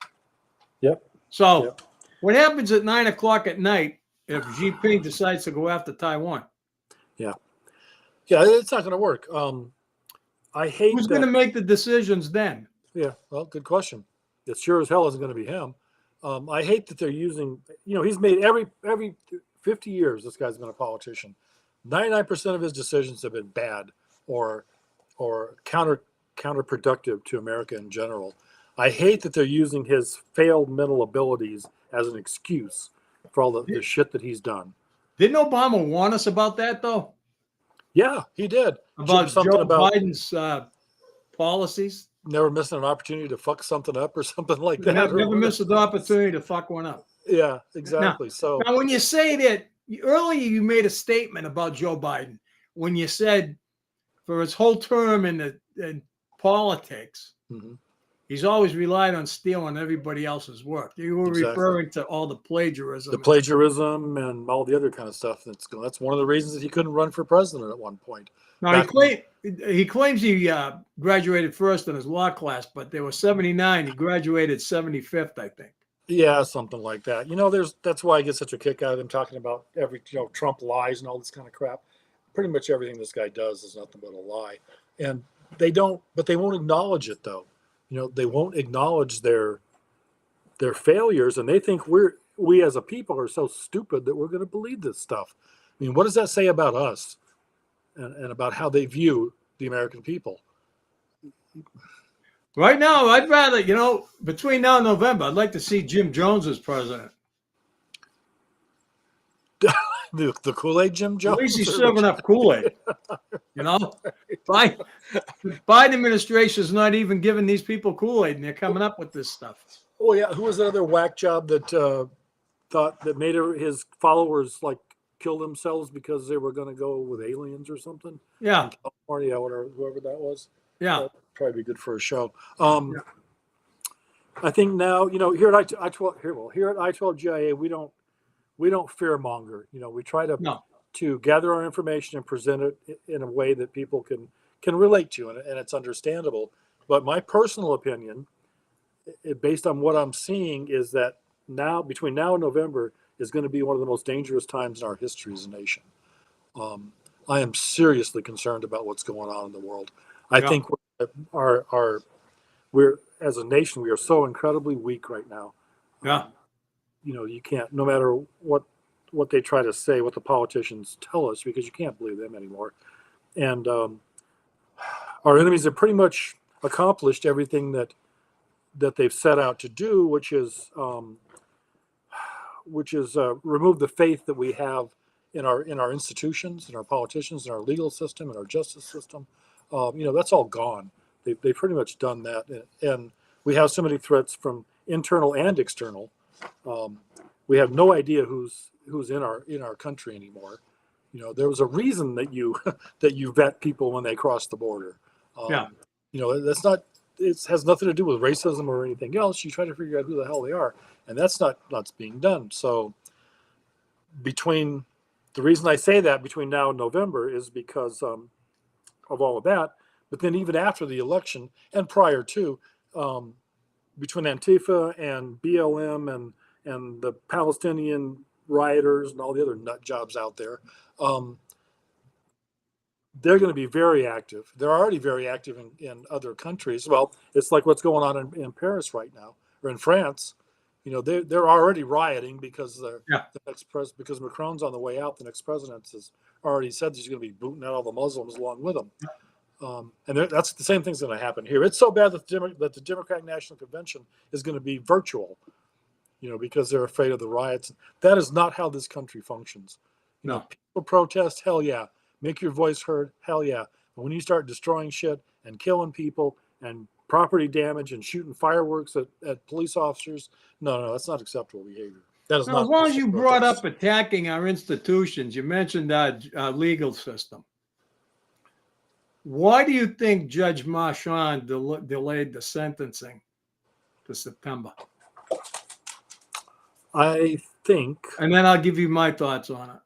Yep. So Yep. what happens at 9 o'clock at night if Xi Jinping decides to go after Taiwan? Yeah. Yeah, it's not going to work. I hate Who's that. going to make the decisions then? Yeah, well, good question. It sure as hell isn't going to be him. I hate that they're using, he's made every 50 years, this guy's been a politician. 99% of his decisions have been bad or counterproductive to America in general. I hate that they're using his failed mental abilities as an excuse for all the shit that he's done. Didn't Obama warn us about that, though? Yeah, he did. About Something Joe about Biden's policies? never missing an opportunity to fuck something up or something like that. Never miss an opportunity to fuck one up. Yeah, exactly. So Now, when you say that, earlier you made a statement about Joe Biden when you said for his whole term in politics, mhm. he's always relied on stealing everybody else's work. You were Exactly. referring to all the plagiarism. The plagiarism and all the other kind of stuff that's one of the reasons that he couldn't run for president at one point. Now, he claims he graduated first in his law class, but there were 79. He graduated 75th, I think. Yeah, something like that. That's why I get such a kick out of them talking about Trump lies and all this kind of crap. Pretty much everything this guy does is nothing but a lie. And they won't acknowledge it though. They won't acknowledge their failures, and they think we as a people are so stupid that we're going to believe this stuff. I mean, what does that say about us and about how they view the American people? Right now, I'd rather, between now and November, I'd like to see Jim Jones as president. The Kool-Aid Jim Jones? At least he's serving up Kool-Aid. Biden administration is not even giving these people Kool-Aid, and they're coming up with this stuff. Oh yeah, who was that other whack job that thought that made his followers kill themselves because they were going to go with aliens or something? Yeah, in California, whoever that was. Yeah, that'd probably be good for a show. I think now here at I-12GIA we don't fear monger. We try to gather our information and present it in a way that people can relate to, and it's understandable. But my personal opinion, based on what I'm seeing, is that between now and November is going to be one of the most dangerous times in our history as a nation. I am seriously concerned about what's going on in the world. I think we're as a nation, we are so incredibly weak right now. Yeah. You can't, no matter what they try to say, what the politicians tell us, because you can't believe them anymore. And our enemies have pretty much accomplished everything that that they've set out to do, which is remove the faith that we have in our institutions, in our politicians, in our legal system, in our justice system. That's all gone. They've pretty much done that, and we have so many threats from internal and external. We have no idea who's in our country anymore. There was a reason that you that you vet people when they cross the border. That's not. It has nothing to do with racism or anything else. You try to figure out who the hell they are, and that's not being done. So, the reason I say that between now and November is because of all of that. But then even after the election and prior to, between Antifa and BLM and the Palestinian rioters and all the other nut jobs out there, they're going to be very active. They're already very active in other countries. Well, it's like what's going on in Paris right now, or in France. They're already rioting because because Macron's on the way out. The next president has already said he's going to be booting out all the Muslims along with him. And that's the same thing's going to happen here. It's so bad that the Democratic National Convention is going to be virtual, because they're afraid of the riots. That is not how this country functions. People protest, hell yeah. Make your voice heard, hell yeah. But when you start destroying shit and killing people and property damage and shooting fireworks at police officers, no, that's not acceptable behavior. That is not. As long as you brought up attacking our institutions, you mentioned our legal system. Why do you think Judge Marchand delayed the sentencing to September? I think. And then I'll give you my thoughts on it.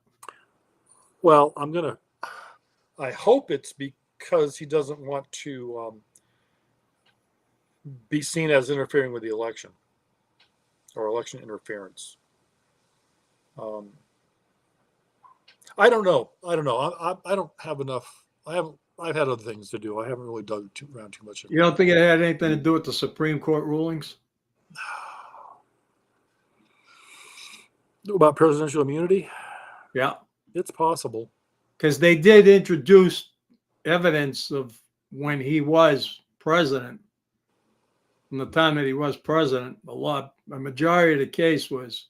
Well, I hope it's because he doesn't want to be seen as interfering with the election or election interference. I don't know. I don't have enough. I've had other things to do. I haven't really dug around too much. You don't think it had anything to do with the Supreme Court rulings? About presidential immunity? Yeah. It's possible. Because they did introduce evidence of when he was president, from the time that he was president. A majority of the case was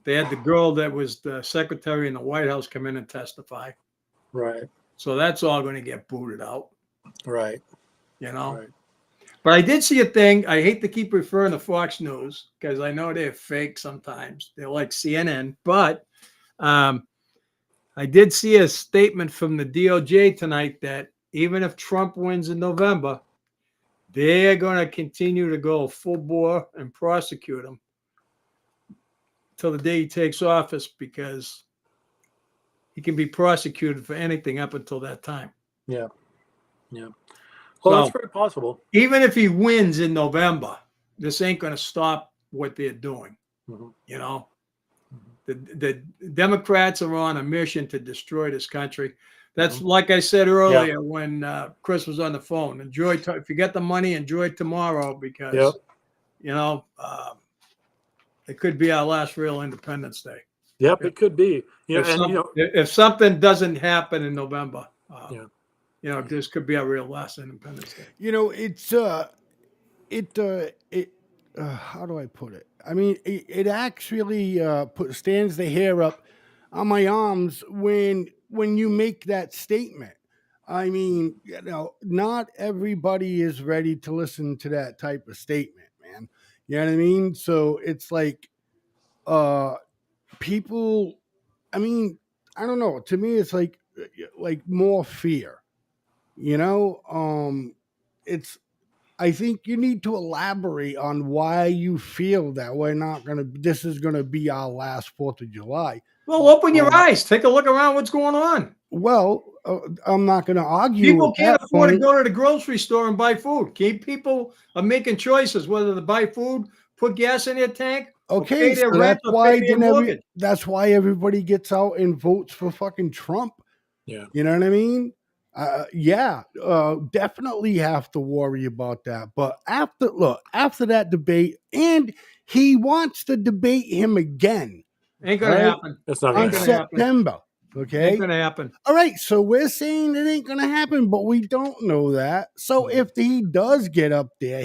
they had the girl that was the secretary in the White House come in and testify. Right. So that's all going to get booted out. Right. Right. But I did see a thing. I hate to keep referring to Fox News because I know they're fake sometimes. They're like CNN. But I did see a statement from the DOJ tonight that even if Trump wins in November, they're going to continue to go full bore and prosecute him till the day he takes office because he can be prosecuted for anything up until that time. Yeah. Well, that's very possible. Even if he wins in November, this ain't going to stop what they're doing. Mm-hmm. The Democrats are on a mission to destroy this country. That's like I said earlier when Chris was on the phone. Enjoy if you get the money, enjoy tomorrow because it could be our last real Independence Day. Yep, it could be. If something doesn't happen in November, this could be our real last Independence Day. It's how do I put it? I mean, it actually stands the hair up on my arms when you make that statement. I mean, not everybody is ready to listen to that type of statement, man. You know what I mean? So it's like people, I mean, I don't know. To me, it's like more fear. I think you need to elaborate on why you feel that this is going to be our last 4th of July. Well, open your eyes. Take a look around what's going on. Well, I'm not going to argue. People can't afford to go to the grocery store and buy food. People are making choices whether to buy food, put gas in their tank. Okay, so that's why everybody gets out and votes for fucking Trump. Yeah. You know what I mean? Definitely have to worry about that. But after that debate, and he wants to debate him again. Ain't gonna happen. It's not on September. Okay. Ain't gonna happen. All right. So we're saying it ain't going to happen, but we don't know that. So if he does get up there,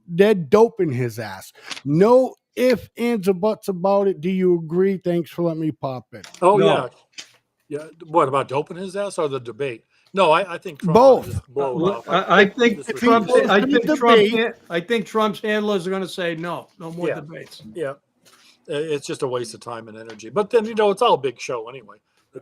they're doping his ass. No ifs, ands, or buts about it. Do you agree? Thanks for letting me pop in. Oh, No. yeah. What about doping his ass or the debate? No, I think Trump ought Both. to just blow it off. I think Just if he Trump's. respect goes it. I think Trump's handlers are going to say no more debates. Yeah. It's just a waste of time and energy. But then, it's all a big show anyway.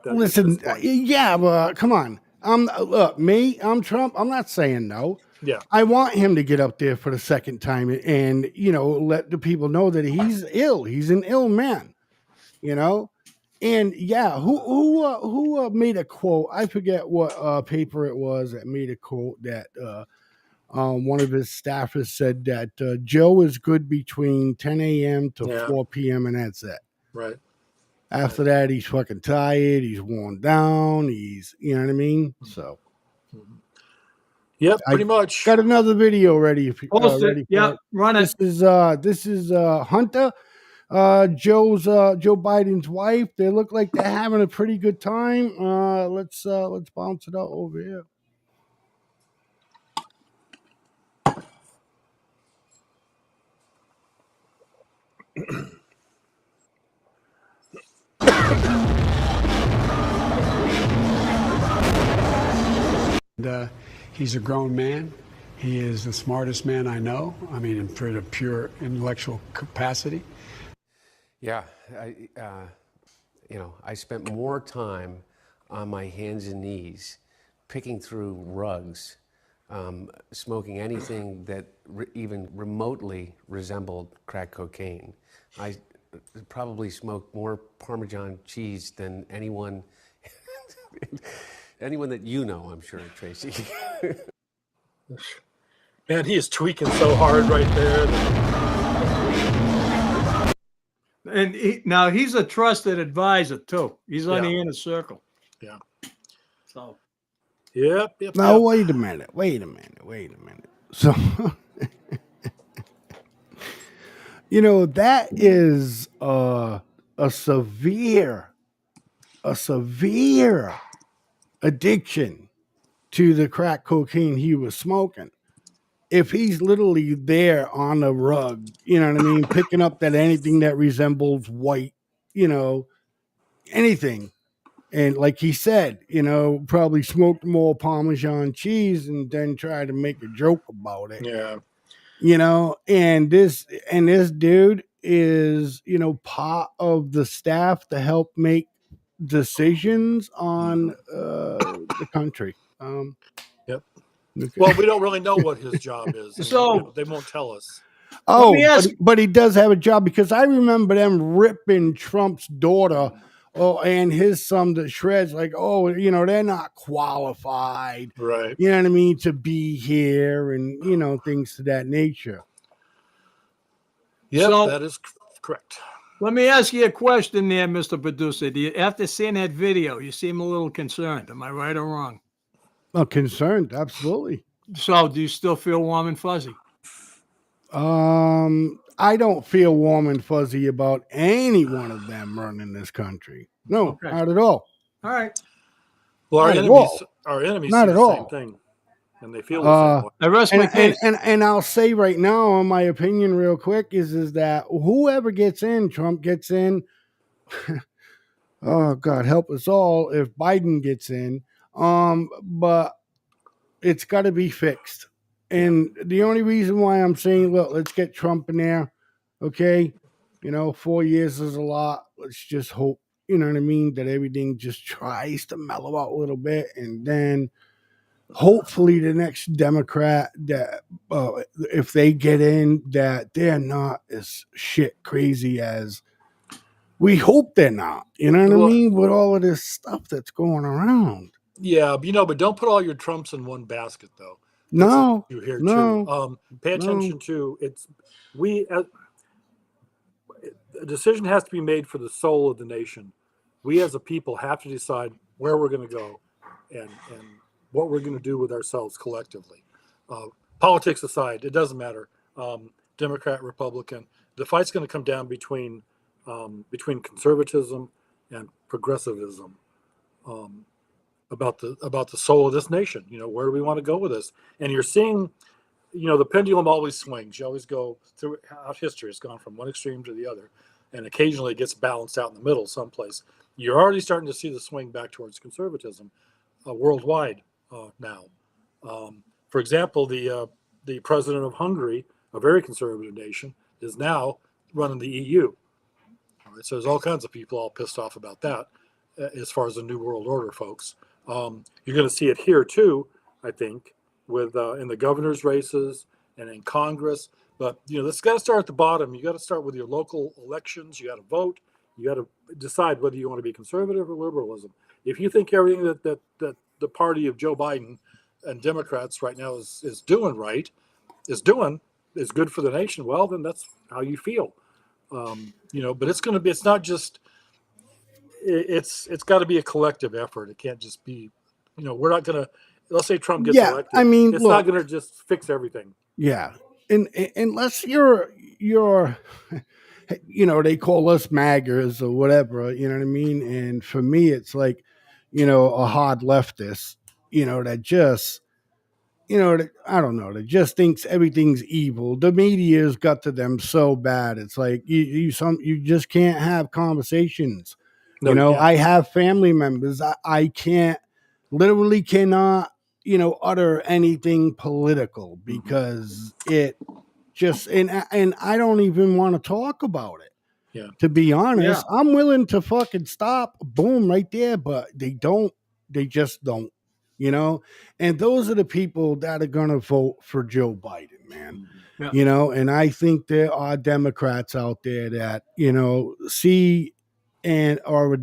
Listen, yeah, but come on. Look, I'm Trump. I'm not saying no. Yeah. I want him to get up there for the second time and let the people know that he's ill. He's an ill man. And yeah, who made a quote? I forget what paper it was that made a quote that one of his staffers said that Joe is good between 10 a.m. to 4 p.m. and that's it. Right. After that, he's fucking tired. He's worn down. You know what I mean? So. Yep, pretty much. Got another video ready. If ready for yeah, it. run it. This is Hunter, Joe Biden's wife. They look like they're having a pretty good time. Let's bounce it out over here. He's a grown man. He is the smartest man I know. I mean, in for the pure intellectual capacity. Yeah, I spent more time on my hands and knees, picking through rugs, smoking anything that even remotely resembled crack cocaine. I probably smoked more Parmesan cheese than anyone that I'm sure, Tracy. Man, he is tweaking so hard right there. And now he's a trusted advisor too. He's on the inner circle. Yeah. So. Yep. Now wait a minute. So, that is a severe addiction to the crack cocaine he was smoking. If he's literally there on the rug, you know what I mean, picking up anything that resembles white, anything. And like he said, probably smoked more Parmesan cheese and then tried to make a joke about it. Yeah. And this dude is, part of the staff to help make decisions on the country. Yep. Okay. Well, we don't really know what his job is. So they won't tell us. Oh, but he does have a job because I remember them ripping Trump's daughter and his son to shreds like, they're not qualified. Right. You know what I mean? To be here and, things to that nature. Yep, that is correct. Let me ask you a question there, Mr. Producer. After seeing that video, you seem a little concerned. Am I right or wrong? Oh, concerned, absolutely. So, do you still feel warm and fuzzy? I don't feel warm and fuzzy about any one of them running this country. No, not at all. All right. Well, our enemies not see at the all. same thing, and they feel the same way. I rest my case. And I'll say right now, in my opinion, real quick, is that whoever gets in, Trump gets in. Oh God, help us all if Biden gets in. But it's got to be fixed. And the only reason why I'm saying, look, let's get Trump in there. Okay. 4 years is a lot. Let's just hope, you know what I mean, that everything just tries to mellow out a little bit. And then hopefully the next Democrat that, if they get in, that they're not as shit crazy as we hope they're not. You know what I mean? With all of this stuff that's going around. Yeah, but don't put all your Trumps in one basket, though. No, you hear no, too. Pay attention to a decision has to be made for the soul of the nation. We as a people have to decide where we're going to go and what we're going to do with ourselves collectively. Politics aside, it doesn't matter. Democrat, Republican, the fight's going to come down between conservatism and progressivism, about the soul of this nation. Where do we want to go with this? And you're seeing, the pendulum always swings. You always go throughout history. It's gone from one extreme to the other, and occasionally it gets balanced out in the middle someplace. You're already starting to see the swing back towards conservatism worldwide now. For example, the president of Hungary, a very conservative nation, is now running the EU. All right, so there's all kinds of people all pissed off about that as far as the New World Order, folks. You're going to see it here too, I think, with in the governor's races and in Congress. But this got to start at the bottom. You got to start with your local elections. You got to vote. You got to decide whether you want to be conservative or liberalism. If you think everything that the party of Joe Biden and Democrats right now is doing right, is good for the nation, well, then that's how you feel. But it's not just. It's got to be a collective effort. It can't just be, we're not going to, let's say Trump gets elected. I mean, it's look, not going to just fix everything. Yeah. And unless you're, they call us maggers or whatever, you know what I mean? And for me, it's like, a hard leftist, that just, I don't know, that just thinks everything's evil. The media's got to them so bad. It's like you just can't have conversations. No, I have family members. I literally cannot, utter anything political because it just, and I don't even want to talk about it. Yeah. To be honest, I'm willing to fucking stop, boom, right there, but they just don't, and those are the people that are going to vote for Joe Biden, man. Yeah. And I think there are Democrats out there that, see and are a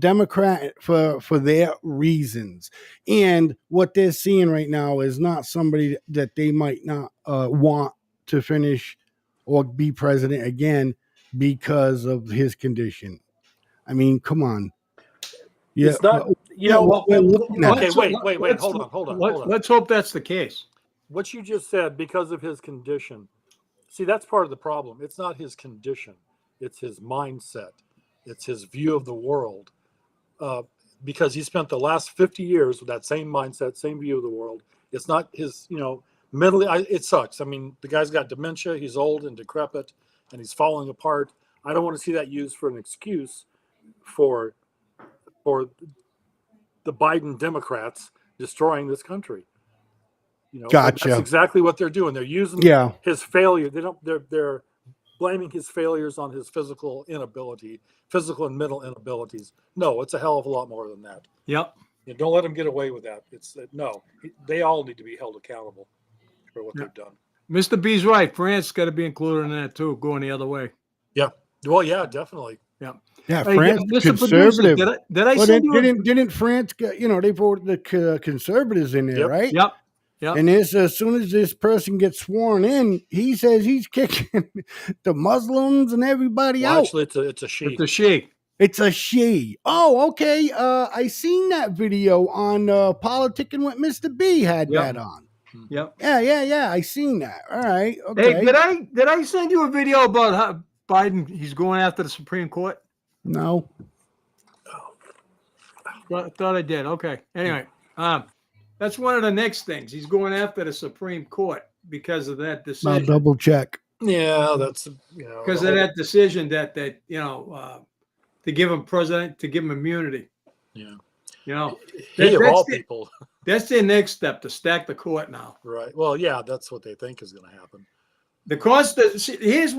Democrat for their reasons. And what they're seeing right now is not somebody that they might not want to finish or be president again because of his condition. I mean, come on. Yeah, it's not, okay, wait, hold on. Let's hope that's the case. What you just said, because of his condition, see, that's part of the problem. It's not his condition. It's his mindset. It's his view of the world, because he spent the last 50 years with that same mindset, same view of the world. It's not his, mentally, it sucks. I mean, the guy's got dementia. He's old and decrepit, and he's falling apart. I don't want to see that used for an excuse for the Biden Democrats destroying this country. Gotcha. That's exactly what they're doing. They're using his failure. They're blaming his failures on his physical and mental inabilities. No, it's a hell of a lot more than that. Yep. Don't let them get away with that. They all need to be held accountable for what they've done. Mr. B's right. France got to be included in that too, going the other way. Yeah. Well, yeah, definitely. Yeah. Yeah, France conservative. Producer, did I send you didn't France get, they voted the conservatives in there, right? Yep. Yep. And as soon as this person gets sworn in, he says he's kicking the Muslims and everybody out. Actually, it's a she. It's a she. It's a she. Oh, okay. I seen that video on Politicking with Mr. B had that on. Yep. Yeah. I seen that. All right. Okay. Hey, did I send you a video about how Biden, he's going after the Supreme Court? No. Thought I did. Okay. Anyway, that's one of the next things. He's going after the Supreme Court because of that decision. I'll double check. Yeah, that's because of that decision that to give him immunity. Yeah. Of all people. That's their next step, to stack the court now. Right. Well, yeah, that's what they think is going to happen. The cost. Here's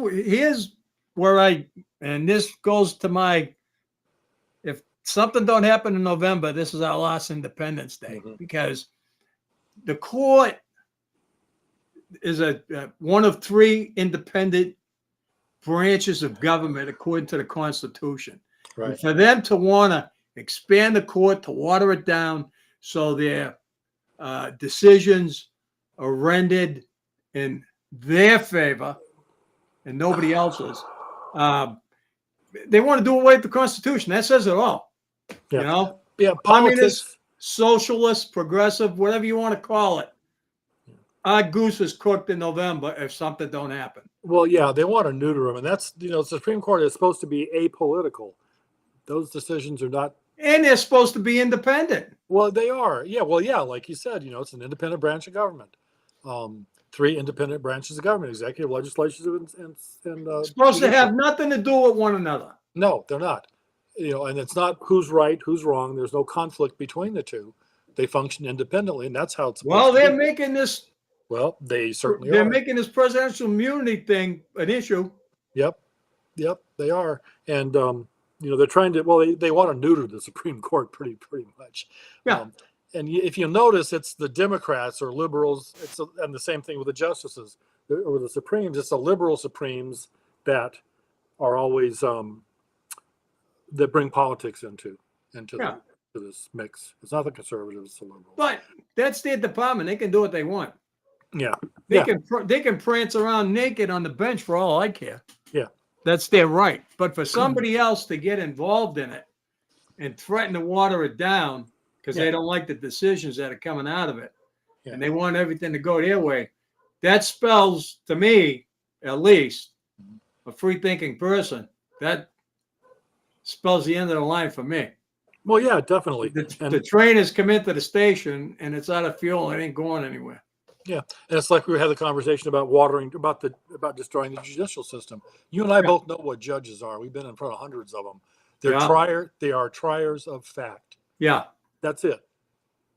where and this goes to my. If something don't happen in November, this is our last Independence Day, because the court is one of three independent branches of government according to the Constitution. Right. And for them to want to expand the court, to water it down so their decisions are rendered in their favor and nobody else's, they want to do away with the Constitution. That says it all. Yeah. Communist, socialist, progressive, whatever you want to call it. Our goose is cooked in November if something don't happen. Well, yeah, they want to neuter them, and that's the Supreme Court is supposed to be apolitical. Those decisions are not. And they're supposed to be independent. Well, they are. Yeah. Well, yeah. Like you said, it's an independent branch of government. 3 independent branches of government: executive, legislative, and Supposed to judicial. have nothing to do with one another. No, they're not. And it's not who's right, who's wrong. There's no conflict between the two. They function independently, and that's how it's supposed Well, to be. they're making this. Well, they certainly They're are. making this presidential immunity thing an issue. Yep, they are, and they're trying to. Well, they want to neuter the Supreme Court pretty much. Yeah. And if you notice, it's the Democrats or liberals. And the same thing with the justices or the Supremes. It's the liberal Supremes that are always that bring politics into Yeah. this mix. It's not the conservatives, it's the liberals. But that's their department. They can do what they want. Yeah. They can prance around naked on the bench for all I care. Yeah. That's their right. But for somebody else to get involved in it and threaten to water it down because they don't like the decisions that are coming out of it, and they want everything to go their way, that spells, to me, at least, a free-thinking person. That spells the end of the line for me. Well, yeah, definitely. The train has come into the station and it's out of fuel. It ain't going anywhere. Yeah, and it's like we had the conversation about about destroying the judicial system. You and I both know what judges are. We've been in front of hundreds of them. They are triers of fact. Yeah, that's it.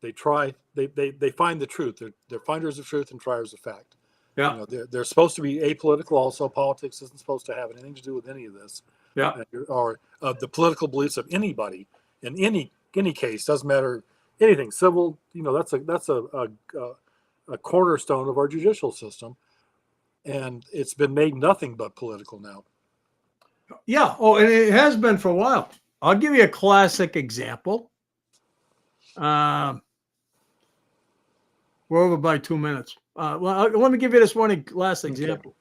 They try. They find the truth. They're finders of truth and triers of fact. Yeah, they're supposed to be apolitical. Also, politics isn't supposed to have anything to do with any of this. Yeah, or the political beliefs of anybody in any case. Doesn't matter anything civil. That's a cornerstone of our judicial system, and it's been made nothing but political now. Yeah. Oh, and it has been for a while. I'll give you a classic example. We're over by 2 minutes. Let me give you this one last example.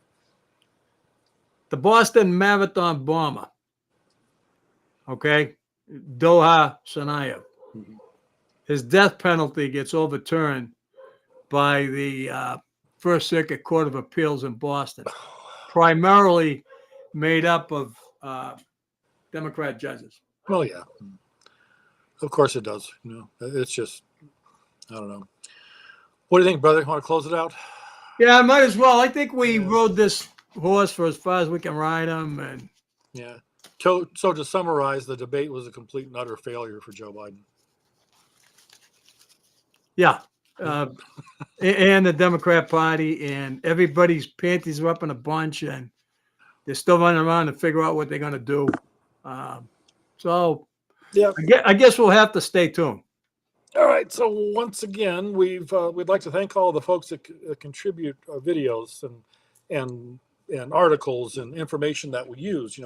The Boston Marathon bomber. Okay. Doha Tsarnaev. His death penalty gets overturned by the First Circuit Court of Appeals in Boston, primarily made up of Democrat judges. Well, yeah, of course it does. It's just, I don't know. What do you think, brother? Want to close it out? Yeah, I might as well. I think we rode this horse for as far as we can ride him. And yeah. So to summarize, the debate was a complete and utter failure for Joe Biden. Yeah. And the Democrat Party, and everybody's panties are up in a bunch, and they're still running around to figure out what they're going to do. So yeah, I guess we'll have to stay tuned. All right. So once again, we'd like to thank all the folks that contribute videos and articles and information that we use.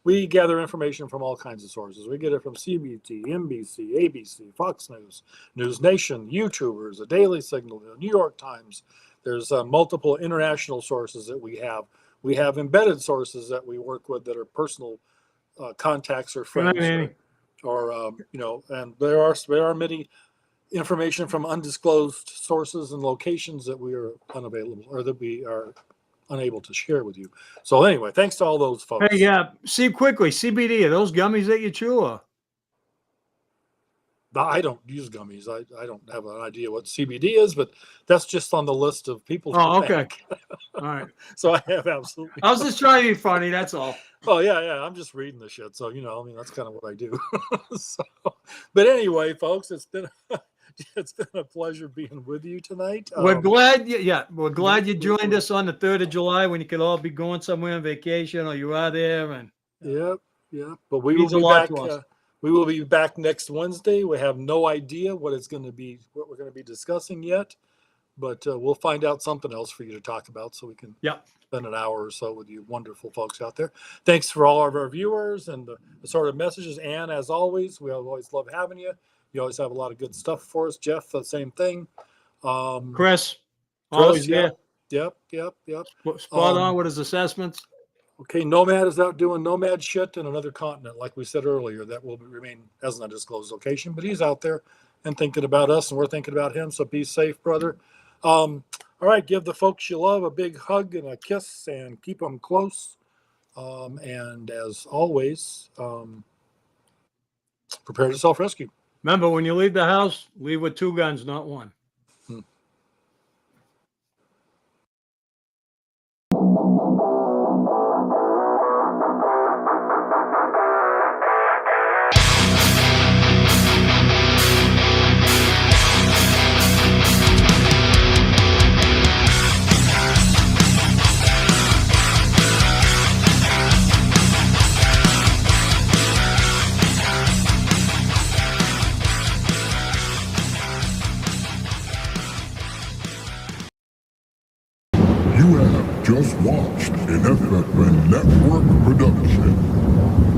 We gather information from all kinds of sources. We get it from CBT, NBC, ABC, Fox News, News Nation, YouTubers, the Daily Signal, the New York Times. There's multiple international sources that we have. We have embedded sources that we work with that are personal contacts or friends, and there are many information from undisclosed sources and locations that we are unavailable or that we are unable to share with you. So anyway, thanks to all those folks. Hey, see quickly, CBD, are those gummies that you chew? Or? I don't use gummies. I don't have an idea what CBD is, but that's just on the list of people. Oh, okay. All right. So I have absolutely. I was just trying to be funny. That's all. Oh yeah. I'm just reading the shit. So that's kind of what I do. But anyway, folks, it's been a pleasure being with you tonight. We're glad you joined us on the 3rd of July when you could all be going somewhere on vacation, or you are there. And yeah. But we will be back. We will be back next Wednesday. We have no idea what we're going to be discussing yet, but we'll find out something else for you to talk about so we can spend an hour or so with you wonderful folks out there. Thanks for all of our viewers and the sort of messages. And as always, we always love having you. You always have a lot of good stuff for us. Jeff, the same thing. Chris, always here. Yep. Spot on with his assessments. Okay, Nomad is out doing Nomad shit in another continent, like we said earlier. That will remain as an undisclosed location, but he's out there and thinking about us, and we're thinking about him. So be safe, brother. All right, give the folks you love a big hug and a kiss, and keep them close. And as always, Prepare to self-rescue. Remember, when you leave the house, leave with 2 guns, not 1. You have just watched an FFN Network production.